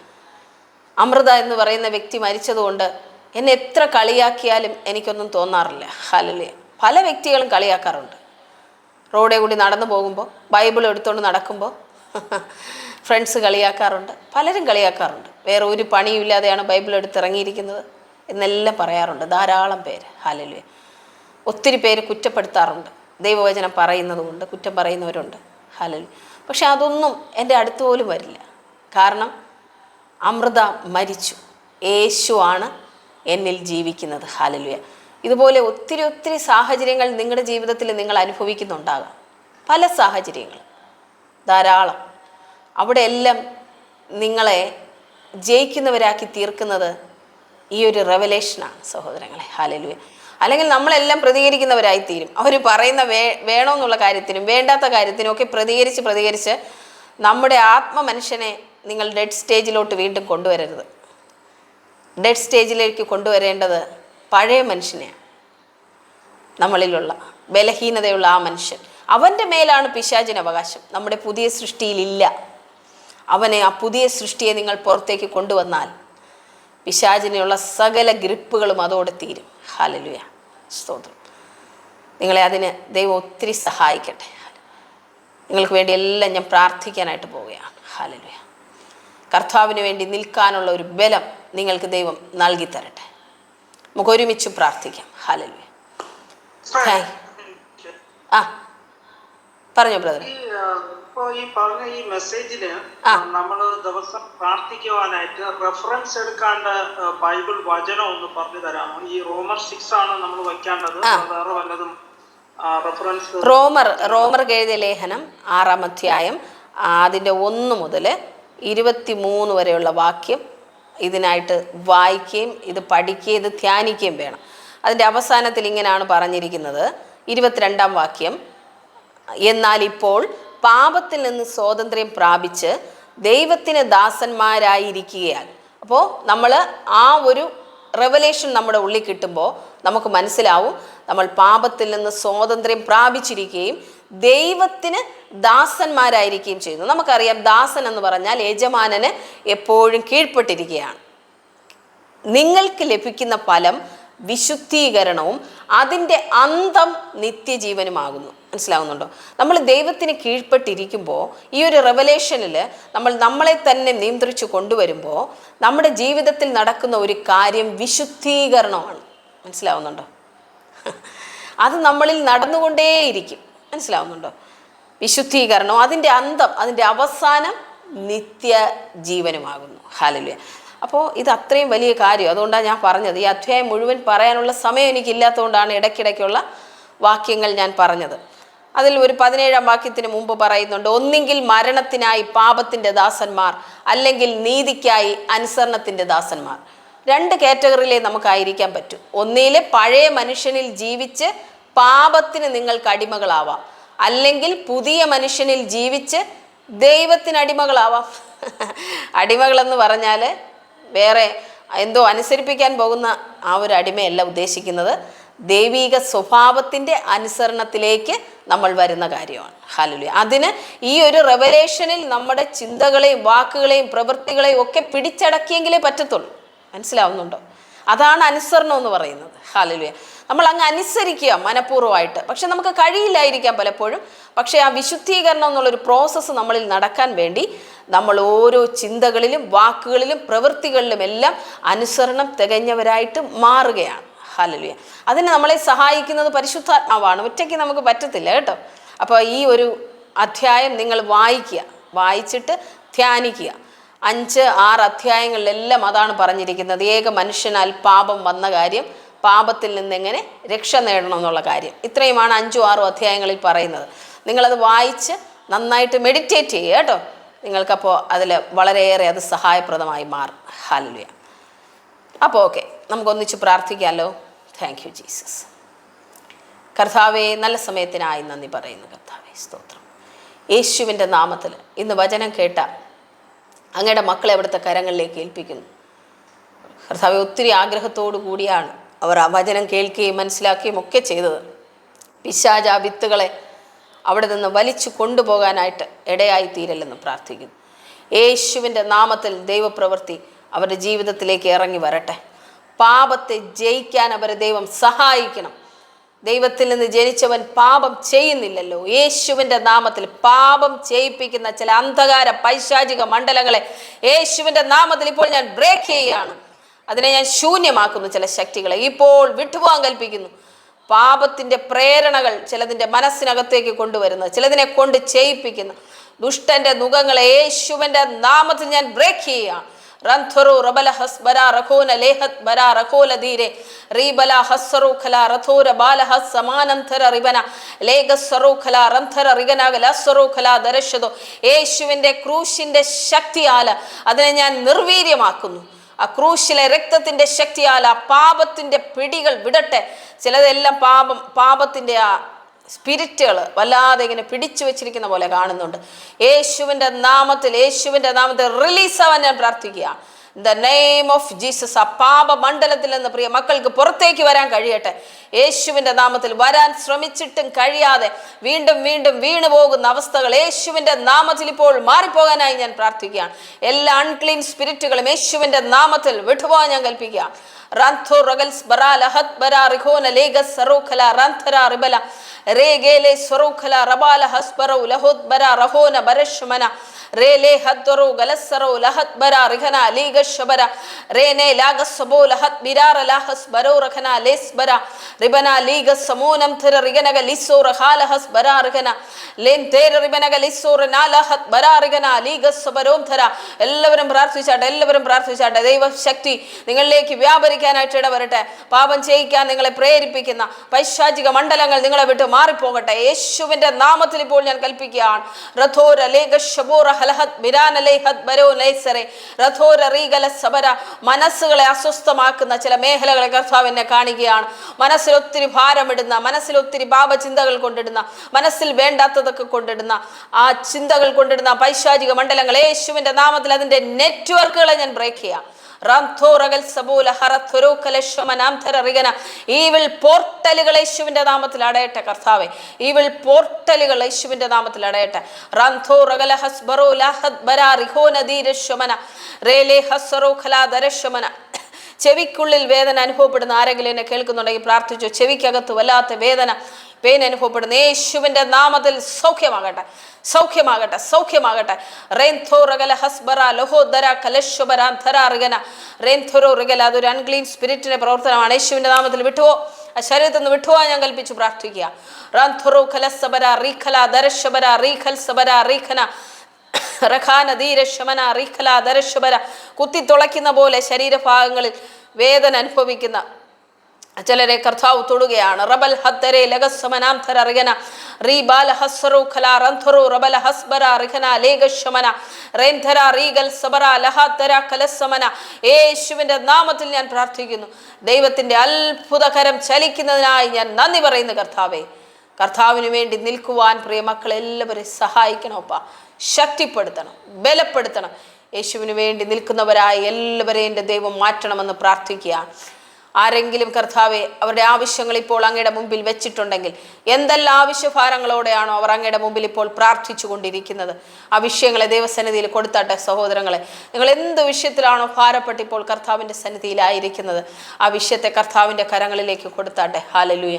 അമൃത എന്ന് പറയുന്ന വ്യക്തി മരിച്ചതുകൊണ്ട് എന്നെ എത്ര കളിയാക്കിയാലും എനിക്കൊന്നും തോന്നാറില്ല. ഹല്ലേലൂയ. പല വ്യക്തികളും കളിയാക്കാറുണ്ട്. റോഡേ കൂടി നടന്നു പോകുമ്പോൾ, ബൈബിൾ എടുത്തുകൊണ്ട് നടക്കുമ്പോൾ ഫ്രണ്ട്സ് കളിയാക്കാറുണ്ട്, പലരും കളിയാക്കാറുണ്ട്. വേറെ ഒരു പണിയുമില്ലാതെയാണ് ബൈബിൾ എടുത്തിറങ്ങിയിരിക്കുന്നത് എന്നെല്ലാം പറയാറുണ്ട് ധാരാളം പേര്. ഹല്ലേലൂയ. ഒത്തിരി പേര് കുറ്റപ്പെടുത്താറുണ്ട്, ദൈവവചനം പറയുന്നത് കൊണ്ട് കുറ്റം പറയുന്നവരുണ്ട്. ഹല്ലേലൂയ. പക്ഷെ അതൊന്നും എൻ്റെ അടുത്ത് പോലും വരില്ല. കാരണം അമൃത മരിച്ചു, യേശുവാണ് എന്നിൽ ജീവിക്കുന്നത്. ഹല്ലേലൂയ. ഇതുപോലെ ഒത്തിരി സാഹചര്യങ്ങൾ നിങ്ങളുടെ ജീവിതത്തിൽ നിങ്ങൾ അനുഭവിക്കുന്നുണ്ടാകാം. പല സാഹചര്യങ്ങൾ ധാരാളം. അവിടെ എല്ലാം നിങ്ങളെ ജയിക്കുന്നവരാക്കി തീർക്കുന്നത് ഈ ഒരു റെവലേഷനാണ് സഹോദരങ്ങളെ. ഹല്ലേലൂയ. അല്ലെങ്കിൽ നമ്മളെല്ലാം പ്രതികരിക്കുന്നവരായിത്തീരും. അവർ പറയുന്ന വേണമെന്നുള്ള കാര്യത്തിനും വേണ്ടാത്ത കാര്യത്തിനും ഒക്കെ പ്രതികരിച്ച് നമ്മുടെ ആത്മമനുഷ്യനെ നിങ്ങൾ ഡെഡ് സ്റ്റേജിലോട്ട് വീണ്ടും കൊണ്ടുവരരുത്. ഡെഡ് സ്റ്റേജിലേക്ക് കൊണ്ടുവരേണ്ടത് പഴയ മനുഷ്യനെയാണ്. നമ്മളിലുള്ള ബലഹീനതയുള്ള ആ മനുഷ്യൻ, അവൻ്റെ മേലാണ് പിശാചിന് അവകാശം. നമ്മുടെ പുതിയ സൃഷ്ടിയിലില്ല. ആ പുതിയ സൃഷ്ടിയെ നിങ്ങൾ പുറത്തേക്ക് കൊണ്ടുവന്നാൽ പിശാചിനുള്ള സകല ഗ്രിപ്പുകളും അതോടെ തീരും. ഹല്ലേലൂയ. സ്തോത്രം. നിങ്ങളെ അതിന് ദൈവം ഒത്തിരി സഹായിക്കട്ടെ. നിങ്ങൾക്ക് വേണ്ടി എല്ലാം ഞാൻ പ്രാർത്ഥിക്കാനായിട്ട് പോവുകയാണ്. ഹല്ലേലൂയ. കർത്താവിന് വേണ്ടി നിൽക്കാനുള്ള ഒരു ബലം നിങ്ങൾക്ക് ദൈവം നൽകി തരട്ടെ. നമുക്ക് ഒരുമിച്ച് പ്രാർത്ഥിക്കാം. ഹല്ലേലൂയ. പറഞ്ഞോ ബ്രദർ. അപ്പൊ ഈ പറഞ്ഞ ഈ മെസ്സേജില് നമ്മൾ ദിവസം പ്രാർത്ഥിക്കുവാനായിട്ട് റെഫറൻസ് എടുക്കാണ്ട് ബൈബിൾ വചനം ഒന്ന് പറഞ്ഞു തരാമോ? ഈ റോമർ 6 ആണ് നമ്മൾ വയ്ക്കേണ്ടത്, വേറെ വല്ലതും റെഫറൻസ്? റോമർ എഴുതിയ ലേഖനം 6-ാം അധ്യായം അതിൻ്റെ 1 മുതൽ 23 വരെയുള്ള വാക്യം ഇതിനായിട്ട് വായിക്കുകയും ഇത് പഠിക്കുകയും ഇത് ധ്യാനിക്കുകയും വേണം. അതിൻ്റെ അവസാനത്തിൽ ഇങ്ങനെയാണ് പറഞ്ഞിരിക്കുന്നത്, 22-ാം വാക്യം: എന്നാൽ ഇപ്പോൾ പാപത്തിൽ നിന്ന് സ്വാതന്ത്ര്യം പ്രാപിച്ച് ദൈവത്തിന് ദാസന്മാരായിരിക്കുകയാൽ. അപ്പോൾ നമ്മൾ ആ ഒരു റെവലേഷൻ നമ്മുടെ ഉള്ളിൽ കിട്ടുമ്പോൾ നമുക്ക് മനസ്സിലാവും നമ്മൾ പാപത്തിൽ നിന്ന് സ്വാതന്ത്ര്യം പ്രാപിച്ചിരിക്കുകയും ദൈവത്തിന് ദാസന്മാരായിരിക്കുകയും ചെയ്യുന്നു. നമുക്കറിയാം, ദാസൻ എന്ന് പറഞ്ഞാൽ യജമാനന് എപ്പോഴും കീഴ്പ്പെട്ടിരിക്കുകയാണ്. നിങ്ങൾക്ക് ലഭിക്കുന്ന ഫലം വിശുദ്ധീകരണവും അതിൻ്റെ അന്തം നിത്യജീവനുമാകുന്നു. മനസ്സിലാവുന്നുണ്ടോ? നമ്മൾ ദൈവത്തിന് കീഴ്പ്പെട്ടിരിക്കുമ്പോൾ ഈ ഒരു റെവലേഷനിൽ നമ്മൾ നമ്മളെ തന്നെ നിയന്ത്രിച്ചു കൊണ്ടുവരുമ്പോൾ നമ്മുടെ ജീവിതത്തിൽ നടക്കുന്ന ഒരു കാര്യം വിശുദ്ധീകരണമാണ്. മനസ്സിലാവുന്നുണ്ടോ? അത് നമ്മളിൽ നടന്നുകൊണ്ടേയിരിക്കും. മനസ്സിലാവുന്നുണ്ടോ? വിശുദ്ധീകരണം, അതിൻ്റെ അന്തം, അതിൻ്റെ അവസാനം നിത്യജീവനുമാകുന്നു. ഹല്ലേലൂയ. അപ്പോൾ ഇത് അത്രയും വലിയ കാര്യം. അതുകൊണ്ടാണ് ഞാൻ പറഞ്ഞത്, ഈ അധ്യായം മുഴുവൻ പറയാനുള്ള സമയം എനിക്കില്ലാത്തതുകൊണ്ടാണ് ഇടയ്ക്കിടയ്ക്കുള്ള വാക്യങ്ങൾ ഞാൻ പറഞ്ഞത്. അതിൽ ഒരു 17-ാം വാക്യത്തിന് മുമ്പ് പറയുന്നുണ്ട്, ഒന്നെങ്കിൽ മരണത്തിനായി പാപത്തിൻ്റെ ദാസന്മാർ, അല്ലെങ്കിൽ നീതിക്കായി അനുസരണത്തിൻ്റെ ദാസന്മാർ. 2 കാറ്റഗറിയിലേ നമുക്കായിരിക്കാൻ പറ്റൂ. ഒന്നിലെ പഴയ മനുഷ്യനിൽ ജീവിച്ച് പാപത്തിന് നിങ്ങൾക്ക് അടിമകളാവാം, അല്ലെങ്കിൽ പുതിയ മനുഷ്യനിൽ ജീവിച്ച് ദൈവത്തിന് അടിമകളാവാം. അടിമകളെന്ന് പറഞ്ഞാൽ വേറെ എന്തോ അനുസരിപ്പിക്കാൻ പോകുന്ന ആ ഒരു അടിമയല്ല ഉദ്ദേശിക്കുന്നത്. ദൈവിക സ്വഭാവത്തിൻ്റെ അനുസരണത്തിലേക്ക് നമ്മൾ വരുന്ന കാര്യമാണ്. ഹല്ലേലൂയ. അതിന് ഈ ഒരു റെവലേഷനിൽ നമ്മുടെ ചിന്തകളെയും വാക്കുകളെയും പ്രവൃത്തികളെയും ഒക്കെ പിടിച്ചടക്കിയെങ്കിലേ പറ്റത്തുള്ളൂ. മനസ്സിലാവുന്നുണ്ടോ? അതാണ് അനുസരണം എന്ന് പറയുന്നത്. ഹല്ലേലൂയ. നമ്മൾ അങ്ങ് അനുസരിക്കുക മനഃപൂർവ്വമായിട്ട്, പക്ഷെ നമുക്ക് കഴിയില്ലായിരിക്കാം പലപ്പോഴും. പക്ഷേ ആ വിശുദ്ധീകരണം എന്നുള്ളൊരു പ്രോസസ്സ് നമ്മളിൽ നടക്കാൻ വേണ്ടി നമ്മൾ ഓരോ ചിന്തകളിലും വാക്കുകളിലും പ്രവൃത്തികളിലും എല്ലാം അനുസരണം തികഞ്ഞവരായിട്ട് മാറുകയാണ്. ഹല്ലേലൂയ. അതിന് നമ്മളെ സഹായിക്കുന്നത് പരിശുദ്ധാത്മാവാണ്. ഒറ്റയ്ക്ക് നമുക്ക് പറ്റത്തില്ല കേട്ടോ. അപ്പോൾ ഈ ഒരു അധ്യായം നിങ്ങൾ വായിക്കുക, വായിച്ചിട്ട് ധ്യാനിക്കുക. 5-6 അധ്യായങ്ങളിലെല്ലാം അതാണ് പറഞ്ഞിരിക്കുന്നത്. ഏക മനുഷ്യനാൽ പാപം വന്ന കാര്യം, പാപത്തിൽ നിന്നെങ്ങനെ രക്ഷ നേടണം എന്നുള്ള കാര്യം. ഇത്രയുമാണ് 5-6 അധ്യായങ്ങളിൽ പറയുന്നത്. നിങ്ങളത് വായിച്ച് നന്നായിട്ട് മെഡിറ്റേറ്റ് ചെയ്യുക കേട്ടോ. നിങ്ങൾക്കപ്പോൾ അതിൽ വളരെയേറെ അത് സഹായപ്രദമായി മാറും. ഹല്ലേലൂയ. അപ്പോൾ ഓക്കെ, നമുക്കൊന്നിച്ച് പ്രാർത്ഥിക്കാമല്ലോ. Thank you Jesus. കർത്താവേ, നല്ല സമയത്തിനായി നന്ദി പറയുന്നു. കർത്താവേ, സ്തോത്രം. യേശുവിൻ്റെ നാമത്തിൽ ഇന്ന് വചനം കേട്ട അങ്ങയുടെ മക്കളെ അവിടുത്തെ കരങ്ങളിലേക്ക് ഏൽപ്പിക്കുന്നു. കർത്താവെ, ഒത്തിരി ആഗ്രഹത്തോടു കൂടിയാണ് അവർ ആ വചനം കേൾക്കുകയും മനസ്സിലാക്കുകയും ഒക്കെ ചെയ്തത്. പിശാച് ആ വിത്തുകളെ അവിടെ നിന്ന് വലിച്ചു കൊണ്ടുപോകാനായിട്ട് ഇടയായി തീരല്ലെന്ന് പ്രാർത്ഥിക്കുന്നു. യേശുവിൻ്റെ നാമത്തിൽ ദൈവപ്രവൃത്തി അവരുടെ ജീവിതത്തിലേക്ക് ഇറങ്ങി വരട്ടെ. പാപത്തെ ജയിക്കാൻ അവരെ ദൈവം സഹായിക്കണം. ദൈവത്തിൽ നിന്ന് ജനിച്ചവൻ പാപം ചെയ്യുന്നില്ലല്ലോ. യേശുവിൻ്റെ നാമത്തിൽ പാപം ചെയ്യിപ്പിക്കുന്ന ചില അന്ധകാര പൈശാചിക മണ്ഡലങ്ങളെ യേശുവിൻ്റെ നാമത്തിൽ ഇപ്പോൾ ഞാൻ ബ്രേക്ക് ചെയ്യുകയാണ്. അതിനെ ഞാൻ ശൂന്യമാക്കുന്നു. ചില ശക്തികളെ ഇപ്പോൾ വിട്ടുപോകാൻ കൽപ്പിക്കുന്നു. പാപത്തിൻ്റെ പ്രേരണകൾ ചിലതിൻ്റെ മനസ്സിനകത്തേക്ക് കൊണ്ടുവരുന്നത്, ചിലതിനെ കൊണ്ട് ചെയ്യിപ്പിക്കുന്ന ദുഷ്ടൻ്റെ നുഖങ്ങളെ യേശുവിൻ്റെ നാമത്തിൽ ഞാൻ ബ്രേക്ക് ചെയ്യുകയാണ്. റന്ധറു റബല ഹസ്ബര റഖോന ലേഹത് ബര റഖോല ധീരെ റീബല ഹസ്സറു ഖല റഥോര ബാല ഹസ് സമാനംധര റിബന ലേഗസ്സറു ഖല റംധര റിഗനഗല അസ്സറു ഖല ദരശദോ. യേശുവിൻ്റെ ക്രൂശിൻ്റെ ശക്തിയാൽ അതിനെ ഞാൻ നിർവീര്യമാക്കുന്നു. ആ ക്രൂശിലെ രക്തത്തിൻ്റെ ശക്തിയാൽ ആ പാപത്തിൻ്റെ പിടികൾ വിടട്ടെ. ചിലതെല്ലാം പാപത്തിൻ്റെ ആ സ്പിരിറ്റുകൾ വല്ലാതെ ഇങ്ങനെ പിടിച്ചു വെച്ചിരിക്കുന്ന പോലെ കാണുന്നുണ്ട്. യേശുവിൻ്റെ നാമത്തിൽ റിലീസ് ആവാൻ ഞാൻ പ്രാർത്ഥിക്കുക. In the name of Jesus. ആ പാപമണ്ഡലത്തിൽ നിന്ന് പ്രിയ മക്കൾക്ക് പുറത്തേക്ക് വരാൻ കഴിയട്ടെ. യേശുവിൻ്റെ നാമത്തിൽ വരാൻ ശ്രമിച്ചിട്ടും കഴിയാതെ വീണ്ടും വീണ്ടും വീണു പോകുന്ന അവസ്ഥകൾ യേശുവിൻ്റെ നാമത്തിൽ ഇപ്പോൾ മാറിപ്പോകാനായി ഞാൻ പ്രാർത്ഥിക്കുകയാണ്. എല്ലാ അൺക്ലീൻ സ്പിരിറ്റുകളും യേശുവിൻ്റെ നാമത്തിൽ വിട്ടുപോകാൻ ഞാൻ കൽപ്പിക്കുക. റാന്തോ റഗൽസ് ബറാ ലഹത് ബരാ റിഖോന ലേഗസ് സറോഖല റാന്തര റിബല റേഗേലെ സറോഖല റബാല ഹസ്ബറോ ലഹോത് ബരാ റഹോന ബരഷ്മന റേലെ ഹദ്ദറോ ഗലസറോ ലഹത് ബരാ റിഖന ലീഗശബര റേനെ ലാഗസബോ ലഹത് ബിരാറ ലാഹസ് ബരോ റഖന ലേസ് ബര റിബന ലീഗസ് സമോനം ഥര റിഗനഗ ലിസോ റഹാലഹസ് ബരാ റിഖന ലേൻ തേര റിബനഗ ലിസോ റനാലഹത് ബരാ റിഖന ലീഗസ് ബരോം ഥര. എല്ലാവരും പ്രാർത്ഥിച്ചാട്ടെ. ദൈവശക്തി നിങ്ങളിലേക്ക് വ്യാപരിക്കാനായിട്ട് ഇടവരട്ടെ. പാപം ചെയ്യിക്കാൻ നിങ്ങളെ പ്രേരിപ്പിക്കുന്ന പൈശാചിക മണ്ഡലങ്ങൾ നിങ്ങളെ വിട്ട് മാറിപ്പോകട്ടെ. യേശുവിന്റെ നാമത്തിൽ ഇപ്പോൾ ഞാൻ കൽപ്പിക്കുകയാണ്. റഥോര ലേഗശബോറ ഹലഹത് ബിരാന ലേഹത് ബരോ നൈസറെ റഥോര റീഗല സബര. മനസ്സുകളെ അസ്വസ്ഥമാക്കുന്ന ചില മേഖലകളെ കർത്താവ് എന്നെ കാണുകയാണ്. മനസ്സിൽ ഒത്തിരി ഭാരമിടുന്ന, മനസ്സിൽ ഒത്തിരി പാപചിന്തകൾ കൊണ്ടിടുന്ന, മനസ്സിൽ വേണ്ടാത്തതൊക്കെ കൊണ്ടിടുന്ന ആ ചിന്തകൾ കൊണ്ടിടുന്ന പൈശാചിക മണ്ഡലങ്ങൾ യേശുവിന്റെ നാമത്തിൽ അതിന്റെ നെറ്റ്വർക്കുകളെ ഞാൻ ബ്രേക്ക് ചെയ്യാം. ഈവിൾ പോർട്ടലുകൾ യേശുവിന്റെ നാമത്തിൽ അടയട്ടെ കർത്താവേ. ഈവിൾ പോർട്ടലുകൾ യേശുവിന്റെ നാമത്തിൽ അടയട്ടെ. ചെവിക്കുള്ളിൽ വേദന അനുഭവപ്പെടുന്ന ആരെങ്കിലും എന്നെ കേൾക്കുന്നുണ്ടെങ്കിൽ പ്രാർത്ഥിച്ചു. ചെവിക്കകത്ത് വല്ലാത്ത വേദന, പെയിൻ അനുഭവപ്പെടുന്ന യേശുവിന്റെ നാമത്തിൽ സൗഖ്യമാകട്ടെ. അതൊരു അൺക്ലീൻ സ്പിരിറ്റിന്റെ പ്രവർത്തനമാണ്. യേശുവിന്റെ നാമത്തിൽ വിട്ടുവോ, ആ ശരീരത്തിൽ നിന്ന് വിട്ടുവോ ഞാൻ കൽപ്പിച്ചു പ്രാർത്ഥിക്കുക. കുത്തിത്തുളയ്ക്കുന്ന പോലെ ശരീരഭാഗങ്ങളിൽ വേദന അനുഭവിക്കുന്ന ചിലരെ കർത്താവ് തൊടുകയാണ്. റബൽ ഹദ്ദരെ ലഗസ്സമനാം ഥര റിഗന റീബാല ഹസ്സറോ ഖലാ റൻഥറോ റബല ഹസ്ബര റിഖന ലേഗശമന റേൻഥര റീഗൽ സബറ ലഹതര കലസമന. യേശുവിന്റെ നാമത്തിൽ ഞാൻ പ്രാർത്ഥിക്കുന്നു. ദൈവത്തിന്റെ അത്ഭുതകരം ചലിക്കുന്നതിനായി ഞാൻ നന്ദി പറയുന്നു കർത്താവേ. കർത്താവിന് വേണ്ടി നിൽക്കുവാൻ പ്രിയ മക്കളെ എല്ലാവരെയും സഹായിക്കണമപ്പാ. ശക്തിപ്പെടുത്തണം, ബലപ്പെടുത്തണം. യേശുവിന് വേണ്ടി നിൽക്കുന്നവരായി എല്ലാവരെയും എൻ്റെ ദൈവം മാറ്റണമെന്ന് പ്രാർത്ഥിക്കുക. ആരെങ്കിലും കർത്താവെ അവരുടെ ആവശ്യങ്ങൾ ഇപ്പോൾ അങ്ങയുടെ മുമ്പിൽ വെച്ചിട്ടുണ്ടെങ്കിൽ, എന്തെല്ലാം ആവശ്യഭാരങ്ങളോടെയാണോ അവർ അങ്ങയുടെ മുമ്പിൽ ഇപ്പോൾ പ്രാർത്ഥിച്ചു കൊണ്ടിരിക്കുന്നത്, ആ വിഷയങ്ങളെ ദൈവസന്നിധിയിൽ കൊടുത്താട്ടെ. സഹോദരങ്ങളെ, നിങ്ങൾ എന്ത് വിഷയത്തിലാണോ ഭാരപ്പെട്ട് ഇപ്പോൾ കർത്താവിൻ്റെ സന്നിധിയിലായിരിക്കുന്നത്, ആ വിഷയത്തെ കർത്താവിൻ്റെ കരങ്ങളിലേക്ക് കൊടുത്താട്ടെ. ഹല്ലേലൂയ,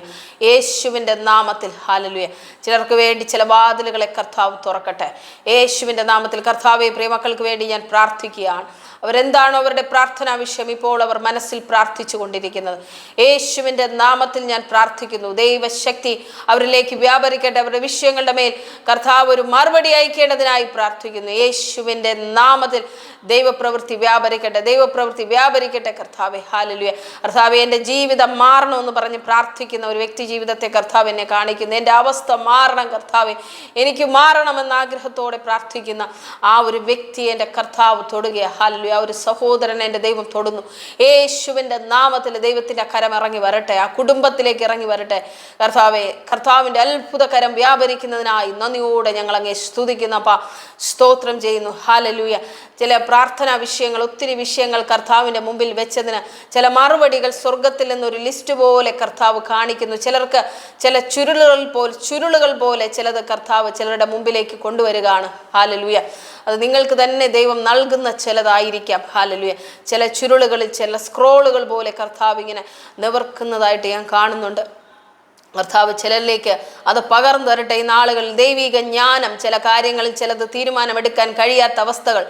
യേശുവിൻ്റെ നാമത്തിൽ ഹല്ലേലൂയ. ചിലർക്ക് വേണ്ടി ചില വാതിലുകളെ കർത്താവ് തുറക്കട്ടെ. യേശുവിൻ്റെ നാമത്തിൽ കർത്താവെ പ്രിയമക്കൾക്ക് വേണ്ടി ഞാൻ പ്രാർത്ഥിക്കുകയാണ്. അവരെന്താണോ അവരുടെ പ്രാർത്ഥനാ വിഷയം ഇപ്പോൾ അവർ മനസ്സിൽ പ്രാർത്ഥിച്ചു കൊണ്ടിരിക്കുന്നത്, യേശുവിൻ്റെ നാമത്തിൽ ഞാൻ പ്രാർത്ഥിക്കുന്നു. ദൈവശക്തി അവരിലേക്ക് വ്യാപരിക്കട്ടെ. അവരുടെ വിഷയങ്ങളുടെ മേൽ കർത്താവ് ഒരു മറുപടി അയക്കേണ്ടതിനായി പ്രാർത്ഥിക്കുന്നു. യേശുവിൻ്റെ നാമത്തിൽ ദൈവപ്രവൃത്തി വ്യാപരിക്കട്ടെ കർത്താവെ. ഹല്ലേലൂയ. കർത്താവെ, എൻ്റെ ജീവിതം മാറണമെന്ന് പറഞ്ഞ് പ്രാർത്ഥിക്കുന്ന ഒരു വ്യക്തി ജീവിതത്തെ കർത്താവ് എന്നെ കാണിക്കുന്നു. എൻ്റെ അവസ്ഥ മാറണം കർത്താവെ, എനിക്ക് മാറണമെന്ന ആഗ്രഹത്തോടെ പ്രാർത്ഥിക്കുന്ന ആ ഒരു വ്യക്തി എൻ്റെ കർത്താവ് തൊടുക. ഹല്ലേലൂയ. ആ ഒരു സഹോദരനെ എൻ്റെ ദൈവം തൊടുന്നു. യേശുവിൻ്റെ നാമത്തിൽ ദൈവത്തിൻ്റെ കരം ഇറങ്ങി വരട്ടെ, ആ കുടുംബത്തിലേക്ക് ഇറങ്ങി വരട്ടെ കർത്താവെ. കർത്താവിൻ്റെ അത്ഭുത കരം വ്യാപരിക്കുന്നതിനായി നന്ദിയോടെ ഞങ്ങൾ അങ്ങേ സ്തുതിക്കുന്നു. അപ്പാ, സ്തോത്രം ചെയ്യുന്നു. ഹല്ലേലൂയ. ചില പ്രാർത്ഥനാ വിഷയങ്ങൾ, ഒത്തിരി വിഷയങ്ങൾ കർത്താവിൻ്റെ മുമ്പിൽ വെച്ചതിന് ചില മറുപടികൾ സ്വർഗത്തിൽ നിന്നൊരു ലിസ്റ്റ് പോലെ കർത്താവ് കാണിക്കുന്നു. ചിലർക്ക് ചില ചുരുളുകൾ പോലെ ചിലത് കർത്താവ് ചിലരുടെ മുമ്പിലേക്ക് കൊണ്ടുവരികയാണ്. ഹല്ലേലൂയ. അത് നിങ്ങൾക്ക് തന്നെ ദൈവം നൽകുന്ന ചിലതായിരിക്കാം. ഹല്ലേലൂയ. ചില ചുരുളുകളിൽ ചില സ്ക്രോളുകൾ പോലെ കർത്താവ് ഇങ്ങനെ നിവർക്കുന്നതായിട്ട് ഞാൻ കാണുന്നുണ്ട്. കർത്താവ് ചിലരിലേക്ക് അത് പകർന്നു തരട്ടെ. ഈ നാളുകളിൽ ദൈവിക ജ്ഞാനം, ചില കാര്യങ്ങളിൽ ചിലത് തീരുമാനമെടുക്കാൻ കഴിയാത്ത അവസ്ഥകൾ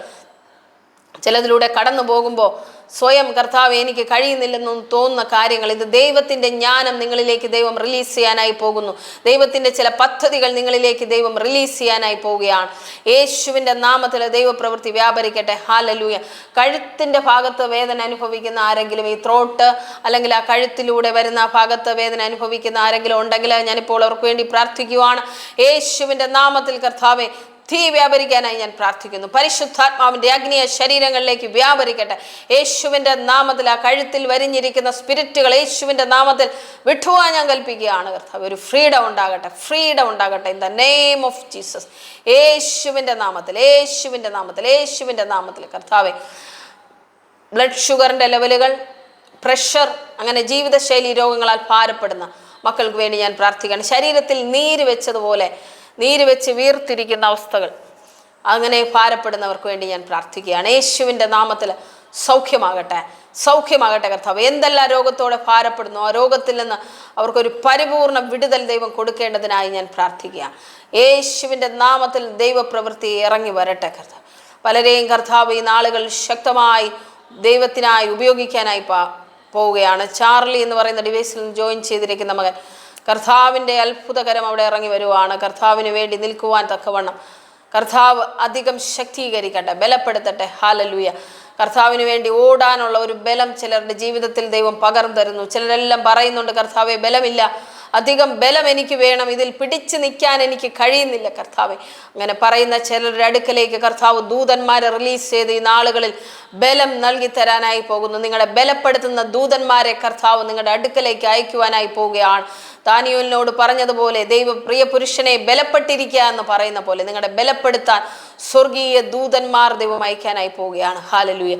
ചിലതിലൂടെ കടന്നു പോകുമ്പോൾ സ്വയം കർത്താവ് എനിക്ക് കഴിയുന്നില്ലെന്നും തോന്നുന്ന കാര്യങ്ങൾ, ഇത് ദൈവത്തിൻ്റെ ജ്ഞാനം നിങ്ങളിലേക്ക് ദൈവം റിലീസ് ചെയ്യാനായി പോകുന്നു. ദൈവത്തിൻ്റെ ചില പദ്ധതികൾ നിങ്ങളിലേക്ക് ദൈവം റിലീസ് ചെയ്യാനായി പോവുകയാണ്. യേശുവിൻ്റെ നാമത്തിൽ ദൈവപ്രവൃത്തി വ്യാപരിക്കട്ടെ. ഹല്ലേലൂയ. കഴുത്തിൻ്റെ ഭാഗത്ത് വേദന അനുഭവിക്കുന്ന ആരെങ്കിലും, ഈ ത്രോട്ട് അല്ലെങ്കിൽ ആ കഴുത്തിലൂടെ വരുന്ന ഭാഗത്ത് വേദന അനുഭവിക്കുന്ന ആരെങ്കിലും ഉണ്ടെങ്കിൽ ഞാനിപ്പോൾ അവർക്ക് വേണ്ടി പ്രാർത്ഥിക്കുവാണ്. യേശുവിൻ്റെ നാമത്തിൽ കർത്താവെ, തീ വ്യാപരിക്കാനായി ഞാൻ പ്രാർത്ഥിക്കുന്നു. പരിശുദ്ധാത്മാവിൻ്റെ അഗ്നിയ ശരീരങ്ങളിലേക്ക് വ്യാപരിക്കട്ടെ. യേശുവിൻ്റെ നാമത്തിൽ ആ കഴുത്തിൽ വരിഞ്ഞിരിക്കുന്ന സ്പിരിറ്റുകൾ യേശുവിൻ്റെ നാമത്തിൽ വിട്ടുപോകാൻ ഞാൻ കൽപ്പിക്കുകയാണ്. കർത്താവ്, ഒരു ഫ്രീഡം ഉണ്ടാകട്ടെ in the name of Jesus. യേശുവിൻ്റെ നാമത്തിൽ കർത്താവെ, ബ്ലഡ് ഷുഗറിൻ്റെ ലെവലുകൾ, പ്രഷർ, അങ്ങനെ ജീവിതശൈലി രോഗങ്ങളാൽ ഭാരപ്പെടുന്ന മക്കൾക്ക് വേണ്ടി ഞാൻ പ്രാർത്ഥിക്കുകയാണ്. ശരീരത്തിൽ നീര് വെച്ച് വീർത്തിരിക്കുന്ന അവസ്ഥകൾ, അങ്ങനെ ഭാരപ്പെടുന്നവർക്ക് വേണ്ടി ഞാൻ പ്രാർത്ഥിക്കുകയാണ്. യേശുവിൻ്റെ നാമത്തിൽ സൗഖ്യമാകട്ടെ. സൗഖ്യമാകട്ടെ കർത്താവ്. എന്തെല്ലാം രോഗത്തോടെ ഭാരപ്പെടുന്നു ആ രോഗത്തിൽ നിന്ന് അവർക്കൊരു പരിപൂർണ വിടുതൽ ദൈവം കൊടുക്കേണ്ടതിനായി ഞാൻ പ്രാർത്ഥിക്കുക. യേശുവിൻ്റെ നാമത്തിൽ ദൈവപ്രവൃത്തി ഇറങ്ങി വരട്ടെ കർത്താവ്. പലരെയും കർത്താവ് ഈ നാളുകൾ ശക്തമായി ദൈവത്തിനായി ഉപയോഗിക്കാനായി പോവുകയാണ്. ചാർലി എന്ന് പറയുന്ന ഡിവൈസിൽ ജോയിൻ ചെയ്തിരിക്കുന്ന മകൻ, കർത്താവിൻ്റെ അത്ഭുതകരം അവിടെ ഇറങ്ങി വരുവാണ്. കർത്താവിന് വേണ്ടി നിൽക്കുവാൻ തക്കവണ്ണം കർത്താവ് അധികം ശക്തീകരിക്കട്ടെ, ബലപ്പെടുത്തട്ടെ. ഹല്ലേലൂയ. കർത്താവിന് വേണ്ടി ഓടാനുള്ള ഒരു ബലം ചിലരുടെ ജീവിതത്തിൽ ദൈവം പകർന്നു തരുന്നു. ചിലരെല്ലാം പറയുന്നുണ്ട്, കർത്താവെ ബലമില്ല, അധികം ബലം എനിക്ക് വേണം, ഇതിൽ പിടിച്ചു നിൽക്കാൻ എനിക്ക് കഴിയുന്നില്ല കർത്താവെ. അങ്ങനെ പറയുന്ന ചിലരുടെ അടുക്കലേക്ക് കർത്താവ് ദൂതന്മാരെ റിലീസ് ചെയ്ത് ഈ നാളുകളിൽ ബലം നൽകി തരാനായി പോകുന്നു. നിങ്ങളെ ബലപ്പെടുത്തുന്ന ദൂതന്മാരെ കർത്താവ് നിങ്ങളുടെ അടുക്കലേക്ക് അയക്കുവാനായി പോവുകയാണ്. ദാനിയേലിനോട് പറഞ്ഞതുപോലെ ദൈവ പ്രിയ പുരുഷനെ ബലപ്പെട്ടിരിക്കുക എന്ന് പറയുന്ന പോലെ നിങ്ങളെ ബലപ്പെടുത്താൻ സ്വർഗീയ ദൂതന്മാർ ദൈവം അയക്കാനായി പോവുകയാണ്. ഹല്ലേലൂയ.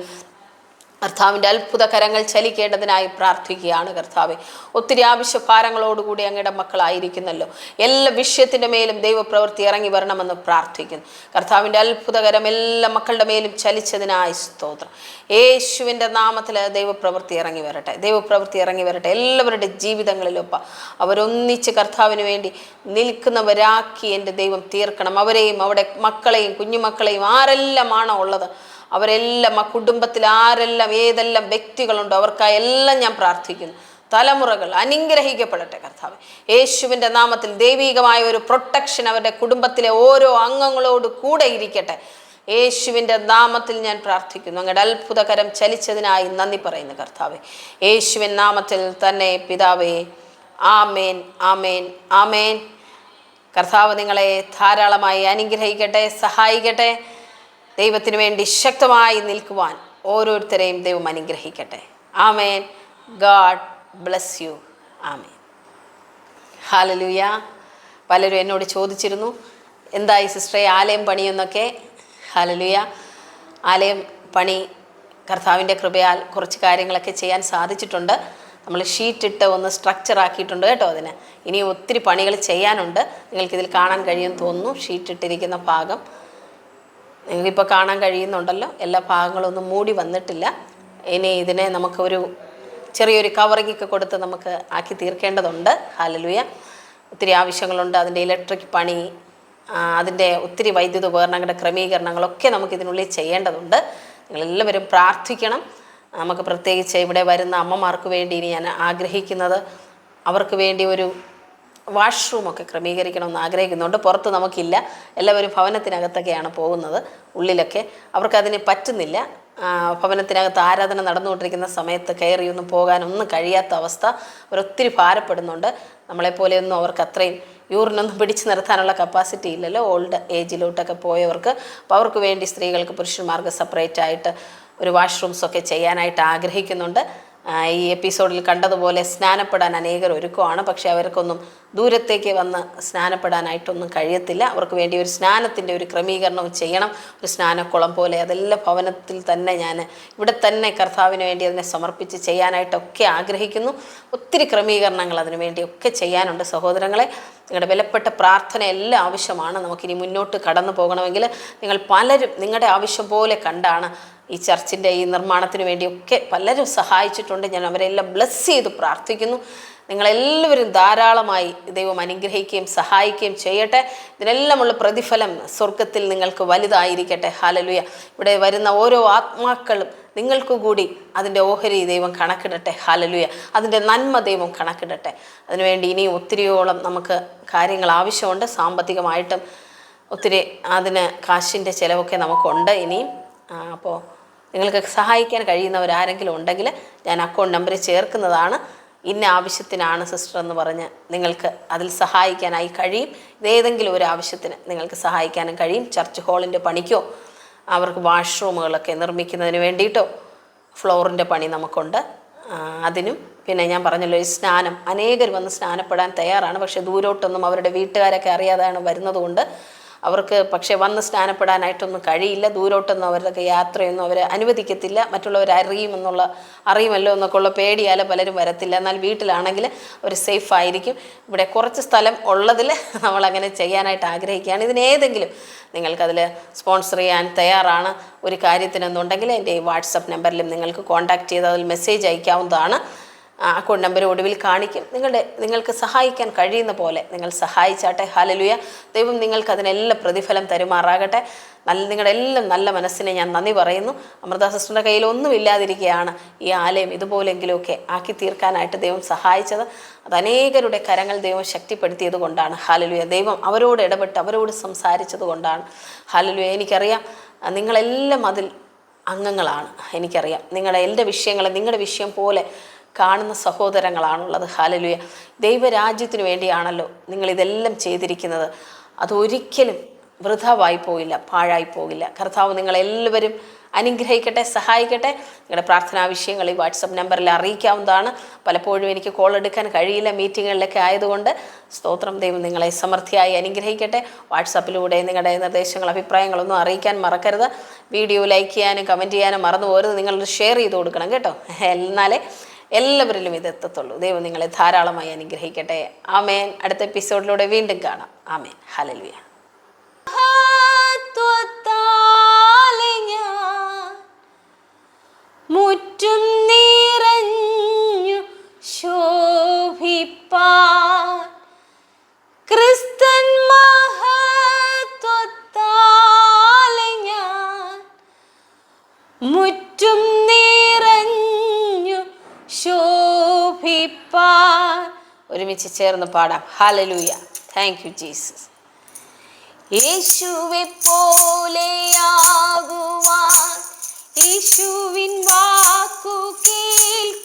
കർത്താവിൻ്റെ അത്ഭുത കരങ്ങൾ ചലിക്കേണ്ടതിനായി പ്രാർത്ഥിക്കുകയാണ് കർത്താവെ. ഒത്തിരി ആവശ്യഭാരങ്ങളോടുകൂടി അങ്ങയുടെ മക്കളായിരിക്കുന്നല്ലോ. എല്ലാ വിഷയത്തിൻ്റെ മേലും ദൈവപ്രവൃത്തി ഇറങ്ങി വരണമെന്ന് പ്രാർത്ഥിക്കുന്നു. കർത്താവിൻ്റെ അത്ഭുതകരം എല്ലാ മക്കളുടെ മേലും ചലിച്ചതിനായി സ്തോത്രം. യേശുവിൻ്റെ നാമത്തിൽ ദൈവപ്രവൃത്തി ഇറങ്ങി വരട്ടെ, ദൈവപ്രവൃത്തി ഇറങ്ങി വരട്ടെ. എല്ലാവരുടെ ജീവിതങ്ങളിലൊപ്പം അവരൊന്നിച്ച് കർത്താവിന് വേണ്ടി നിൽക്കുന്നവരാക്കി എൻ്റെ ദൈവം തീർക്കണം. അവരെയും അവിടെ മക്കളെയും കുഞ്ഞുമക്കളെയും ആരെല്ലാമാണോ ഉള്ളത് അവരെല്ലാം, ആ കുടുംബത്തിൽ ആരെല്ലാം ഏതെല്ലാം വ്യക്തികളുണ്ടോ അവർക്കായി എല്ലാം ഞാൻ പ്രാർത്ഥിക്കുന്നു. തലമുറകൾ അനുഗ്രഹിക്കപ്പെടട്ടെ കർത്താവ്. യേശുവിൻ്റെ നാമത്തിൽ ദൈവികമായ ഒരു പ്രൊട്ടക്ഷൻ അവരുടെ കുടുംബത്തിലെ ഓരോ അംഗങ്ങളോട് കൂടെ ഇരിക്കട്ടെ. യേശുവിൻ്റെ നാമത്തിൽ ഞാൻ പ്രാർത്ഥിക്കുന്നു. അങ്ങയുടെ അത്ഭുതകരം ചലിച്ചതിനായി നന്ദി പറയുന്നു കർത്താവെ. യേശുവിൻ നാമത്തിൽ തന്നെ പിതാവേ. ആമേൻ, ആമേൻ, ആമേൻ. കർത്താവ് നിങ്ങളെ ധാരാളമായി അനുഗ്രഹിക്കട്ടെ, സഹായിക്കട്ടെ. ദൈവത്തിന് വേണ്ടി ശക്തമായി നിൽക്കുവാൻ ഓരോരുത്തരെയും ദൈവം അനുഗ്രഹിക്കട്ടെ. Amen. God bless you. Amen. Hallelujah. പലരും എന്നോട് ചോദിച്ചിരുന്നു, എന്തായി സിസ്റ്ററെ ആലയം പണിയെന്നൊക്കെ. ഹല്ലേലൂയ. ആലയം പണി കർത്താവിൻ്റെ കൃപയാൽ കുറച്ച് കാര്യങ്ങളൊക്കെ ചെയ്യാൻ സാധിച്ചിട്ടുണ്ട്. നമ്മൾ ഷീറ്റിട്ട് ഒന്ന് സ്ട്രക്ചർ ആക്കിയിട്ടുണ്ട് കേട്ടോ. അതിന് ഇനി ഒത്തിരി പണികൾ ചെയ്യാനുണ്ട്. നിങ്ങൾക്കിതിൽ കാണാൻ കഴിയുമെന്ന് തോന്നുന്നു. ഷീറ്റിട്ടിരിക്കുന്ന ഭാഗം നിങ്ങൾക്കിപ്പോൾ കാണാൻ കഴിയുന്നുണ്ടല്ലോ. എല്ലാ ഭാഗങ്ങളൊന്നും മൂടി വന്നിട്ടില്ല. ഇനി ഇതിനെ നമുക്കൊരു ചെറിയൊരു കവറിങ്ങൊക്കെ കൊടുത്ത് നമുക്ക് ആക്കി തീർക്കേണ്ടതുണ്ട്. ഹല്ലേലൂയ. ഒത്തിരി ആവശ്യങ്ങളുണ്ട്. അതിൻ്റെ ഇലക്ട്രിക് പണി, അതിൻ്റെ ഒത്തിരി വൈദ്യുത ഉപകരണങ്ങളുടെ ക്രമീകരണങ്ങളൊക്കെ നമുക്കിതിനുള്ളിൽ ചെയ്യേണ്ടതുണ്ട്. നിങ്ങളെല്ലാവരും പ്രാർത്ഥിക്കണം. നമുക്ക് പ്രത്യേകിച്ച് ഇവിടെ വരുന്ന അമ്മമാർക്ക് വേണ്ടി ഇനി ഞാൻ ആഗ്രഹിക്കുന്നത്, അവർക്ക് വേണ്ടി ഒരു വാഷ്റൂമൊക്കെ ക്രമീകരിക്കണമെന്ന് ആഗ്രഹിക്കുന്നുണ്ട്. പുറത്ത് നമുക്കില്ല, എല്ലാവരും ഭവനത്തിനകത്തൊക്കെയാണ് പോകുന്നത്. ഉള്ളിലൊക്കെ അവർക്കതിന് പറ്റുന്നില്ല. ഭവനത്തിനകത്ത് ആരാധന നടന്നുകൊണ്ടിരിക്കുന്ന സമയത്ത് കയറിയൊന്നും പോകാനൊന്നും കഴിയാത്ത അവസ്ഥ. അവരൊത്തിരി ഭാരപ്പെടുന്നുണ്ട്. നമ്മളെപ്പോലെയൊന്നും അവർക്ക് അത്രയും യൂറിനൊന്നും പിടിച്ചു നിർത്താനുള്ള കപ്പാസിറ്റി ഇല്ലല്ലോ, ഓൾഡ് ഏജിലോട്ടൊക്കെ പോയവർക്ക്. അപ്പോൾ അവർക്ക് വേണ്ടി സ്ത്രീകൾക്ക് പുരുഷന്മാർക്ക് സെപ്പറേറ്റ് ആയിട്ട് ഒരു വാഷ്റൂംസൊക്കെ ചെയ്യാനായിട്ട് ആഗ്രഹിക്കുന്നുണ്ട്. ഈ എപ്പിസോഡിൽ കണ്ടതുപോലെ സ്നാനപ്പെടാൻ അനേകർ ഒരുക്കമാണ്. പക്ഷേ അവർക്കൊന്നും ദൂരത്തേക്ക് വന്ന് സ്നാനപ്പെടാനായിട്ടൊന്നും കഴിയത്തില്ല. അവർക്ക് വേണ്ടി ഒരു സ്നാനത്തിൻ്റെ ഒരു ക്രമീകരണവും ചെയ്യണം, ഒരു സ്നാനക്കുളം പോലെ. അതെല്ലാം ഭവനത്തിൽ തന്നെ ഞാൻ ഇവിടെ തന്നെ കർത്താവിന് വേണ്ടി അതിനെ സമർപ്പിച്ച് ചെയ്യാനായിട്ടൊക്കെ ആഗ്രഹിക്കുന്നു. ഒത്തിരി ക്രമീകരണങ്ങൾ അതിനു വേണ്ടിയൊക്കെ ചെയ്യാനുണ്ട് സഹോദരങ്ങളെ. നിങ്ങളുടെ വിലപ്പെട്ട പ്രാർത്ഥന എല്ലാം ആവശ്യമാണ്. നമുക്കിനി മുന്നോട്ട് കടന്നു പോകണമെങ്കിൽ നിങ്ങൾ പലരും നിങ്ങളുടെ ആവശ്യം പോലെ കണ്ടാണ് ഈ ചർച്ചിൻ്റെ ഈ നിർമ്മാണത്തിന് വേണ്ടിയൊക്കെ പലരും സഹായിച്ചിട്ടുണ്ട്. ഞാൻ അവരെല്ലാം ബ്ലെസ് ചെയ്ത് പ്രാർത്ഥിക്കുന്നു. നിങ്ങളെല്ലാവരും ധാരാളമായി ദൈവം അനുഗ്രഹിക്കുകയും സഹായിക്കുകയും ചെയ്യട്ടെ. ഇതിനെല്ലാമുള്ള പ്രതിഫലം സ്വർഗത്തിൽ നിങ്ങൾക്ക് വലുതായിരിക്കട്ടെ. ഹല്ലേലൂയ. ഇവിടെ വരുന്ന ഓരോ ആത്മാക്കളും നിങ്ങൾക്ക് കൂടി അതിൻ്റെ ഓഹരി ദൈവം കണക്കിടട്ടെ. ഹല്ലേലൂയ. അതിൻ്റെ നന്മ ദൈവം കണക്കിടട്ടെ. അതിനുവേണ്ടി ഇനിയും ഒത്തിരിയോളം നമുക്ക് കാര്യങ്ങൾ ആവശ്യമുണ്ട്. സാമ്പത്തികമായിട്ടും ഒത്തിരി അതിന് കാശിൻ്റെ ചിലവൊക്കെ നമുക്കുണ്ട് ഇനിയും. അപ്പോൾ നിങ്ങൾക്ക് സഹായിക്കാൻ കഴിയുന്നവരാരെങ്കിലും ഉണ്ടെങ്കിൽ ഞാൻ അക്കൗണ്ട് നമ്പർ ചേർക്കുന്നതാണ്. ഇന്ന ആവശ്യത്തിനാണ് സിസ്റ്റർ എന്ന് പറഞ്ഞ് നിങ്ങൾക്ക് അതിൽ സഹായിക്കാനായി കഴിയും. ഇതേതെങ്കിലും ഒരു ആവശ്യത്തിന് നിങ്ങൾക്ക് സഹായിക്കാനും കഴിയും. ചർച്ച് ഹാളിൻ്റെ പണിക്കോ അവർക്ക് വാഷ്റൂമുകളൊക്കെ നിർമ്മിക്കുന്നതിന് വേണ്ടിയിട്ടോ ഫ്ലോറിൻ്റെ പണി നമുക്കുണ്ട്. അതിനും പിന്നെ ഞാൻ പറഞ്ഞല്ലോ ഈ സ്നാനം, അനേകർ വന്ന് സ്നാനപ്പെടാൻ തയ്യാറാണ്. പക്ഷേ ദൂരോട്ടൊന്നും അവരുടെ വീട്ടുകാരൊക്കെ അറിയാതെയാണ് വരുന്നതുകൊണ്ട് അവർക്ക് പക്ഷേ വന്ന് സ്നാനപ്പെടാനായിട്ടൊന്നും കഴിയില്ല. ദൂരോട്ടൊന്നും അവരുടെ യാത്രയൊന്നും അവർ അനുവദിക്കത്തില്ല. മറ്റുള്ളവർ അറിയുമല്ലോ എന്നൊക്കെ ഉള്ള പേടിയാൽ പലരും വരത്തില്ല. എന്നാൽ വീട്ടിലാണെങ്കിൽ അവർ സേഫ് ആയിരിക്കും. ഇവിടെ കുറച്ച് സ്ഥലം ഉള്ളതിൽ നമ്മളങ്ങനെ ചെയ്യാനായിട്ട് ആഗ്രഹിക്കുകയാണ്. ഇതിനേതെങ്കിലും നിങ്ങൾക്കതിൽ സ്പോൺസർ ചെയ്യാൻ തയ്യാറാണ് ഒരു കാര്യത്തിനെന്നുണ്ടെങ്കിൽ എൻ്റെ ഈ വാട്സപ്പ് നമ്പറിലും നിങ്ങൾക്ക് കോൺടാക്റ്റ് ചെയ്ത് അതിൽ മെസ്സേജ് അയക്കാവുന്നതാണ്. അക്കൗണ്ട് നമ്പർ ഒടുവിൽ കാണിക്കും. നിങ്ങൾക്ക് സഹായിക്കാൻ കഴിയുന്ന പോലെ നിങ്ങൾ സഹായിച്ചാട്ടെ. ഹല്ലേലൂയ. ദൈവം നിങ്ങൾക്ക് അതിനെല്ലാം പ്രതിഫലം തരുമാറാകട്ടെ. നിങ്ങളുടെ എല്ലാം നല്ല മനസ്സിനെ ഞാൻ നന്ദി പറയുന്നു. അമൃത സിസ്റ്ററിൻ്റെ കയ്യിൽ ഒന്നുമില്ലാതിരിക്കുകയാണ് ഈ ആലയം ഇതുപോലെങ്കിലുമൊക്കെ ആക്കി തീർക്കാനായിട്ട് ദൈവം സഹായിച്ചത്. അത് അനേകരുടെ കരങ്ങൾ ദൈവം ശക്തിപ്പെടുത്തിയത് കൊണ്ടാണ്. ഹല്ലേലൂയ. ദൈവം അവരോട് ഇടപെട്ട് അവരോട് സംസാരിച്ചത് കൊണ്ടാണ്. ഹല്ലേലൂയ. എനിക്കറിയാം നിങ്ങളെല്ലാം അതിൽ അംഗങ്ങളാണ്. എനിക്കറിയാം എൻ്റെ വിഷയങ്ങൾ നിങ്ങളുടെ വിഷയം പോലെ കാണുന്ന സഹോദരങ്ങളാണുള്ളത്. ഹല്ലേലൂയ. ദൈവരാജ്യത്തിന് വേണ്ടിയാണല്ലോ നിങ്ങളിതെല്ലാം ചെയ്തിരിക്കുന്നത്. അതൊരിക്കലും വൃഥാവായി പോയില്ല, പാഴായി പോകില്ല. കർത്താവ് നിങ്ങളെല്ലാവരും അനുഗ്രഹിക്കട്ടെ, സഹായിക്കട്ടെ. നിങ്ങളുടെ പ്രാർത്ഥനാ വിഷയങ്ങൾ ഈ വാട്സപ്പ് നമ്പറിൽ അറിയിക്കാവുന്നതാണ്. പലപ്പോഴും എനിക്ക് കോൾ എടുക്കാൻ കഴിയില്ല, മീറ്റിങ്ങുകളിലൊക്കെ ആയതുകൊണ്ട്. സ്തോത്രം. ദൈവം നിങ്ങളെ സമൃദ്ധിയായി അനുഗ്രഹിക്കട്ടെ. വാട്സപ്പിലൂടെ നിങ്ങളുടെ നിർദ്ദേശങ്ങൾ, അഭിപ്രായങ്ങളൊന്നും അറിയിക്കാൻ മറക്കരുത്. വീഡിയോ ലൈക്ക് ചെയ്യാനും കമൻറ്റ് ചെയ്യാനും മറന്നു പോകരുത്. നിങ്ങളത് ഷെയർ ചെയ്ത് കൊടുക്കണം കേട്ടോ. എന്നാലേ എല്ലാവരിലും ഇത് എത്തത്തുള്ളൂ. ദൈവം നിങ്ങളെ ധാരാളമായി അനുഗ്രഹിക്കട്ടെ. ആമേൻ. അടുത്ത എപ്പിസോഡിലൂടെ വീണ്ടും കാണാം. ആമേൻ. ഹല്ലേലൂയ. മുറ്റും നിറഞ്ഞു ശോഭിപ്പാൻ ക്രിസ്തൻ മഹത്വത്താലെ ഞാൻ മുറ്റും നിറഞ്ഞു ശോഭിപ്പാൻ. ഒരുമിച്ച് ചേർന്ന് പാടാം. ഹല്ലേലൂയ. Thank you Jesus. യേശുവെ പോലെയാകുവാൻ യേശുവിൻ വാക്കു കേൾക്കും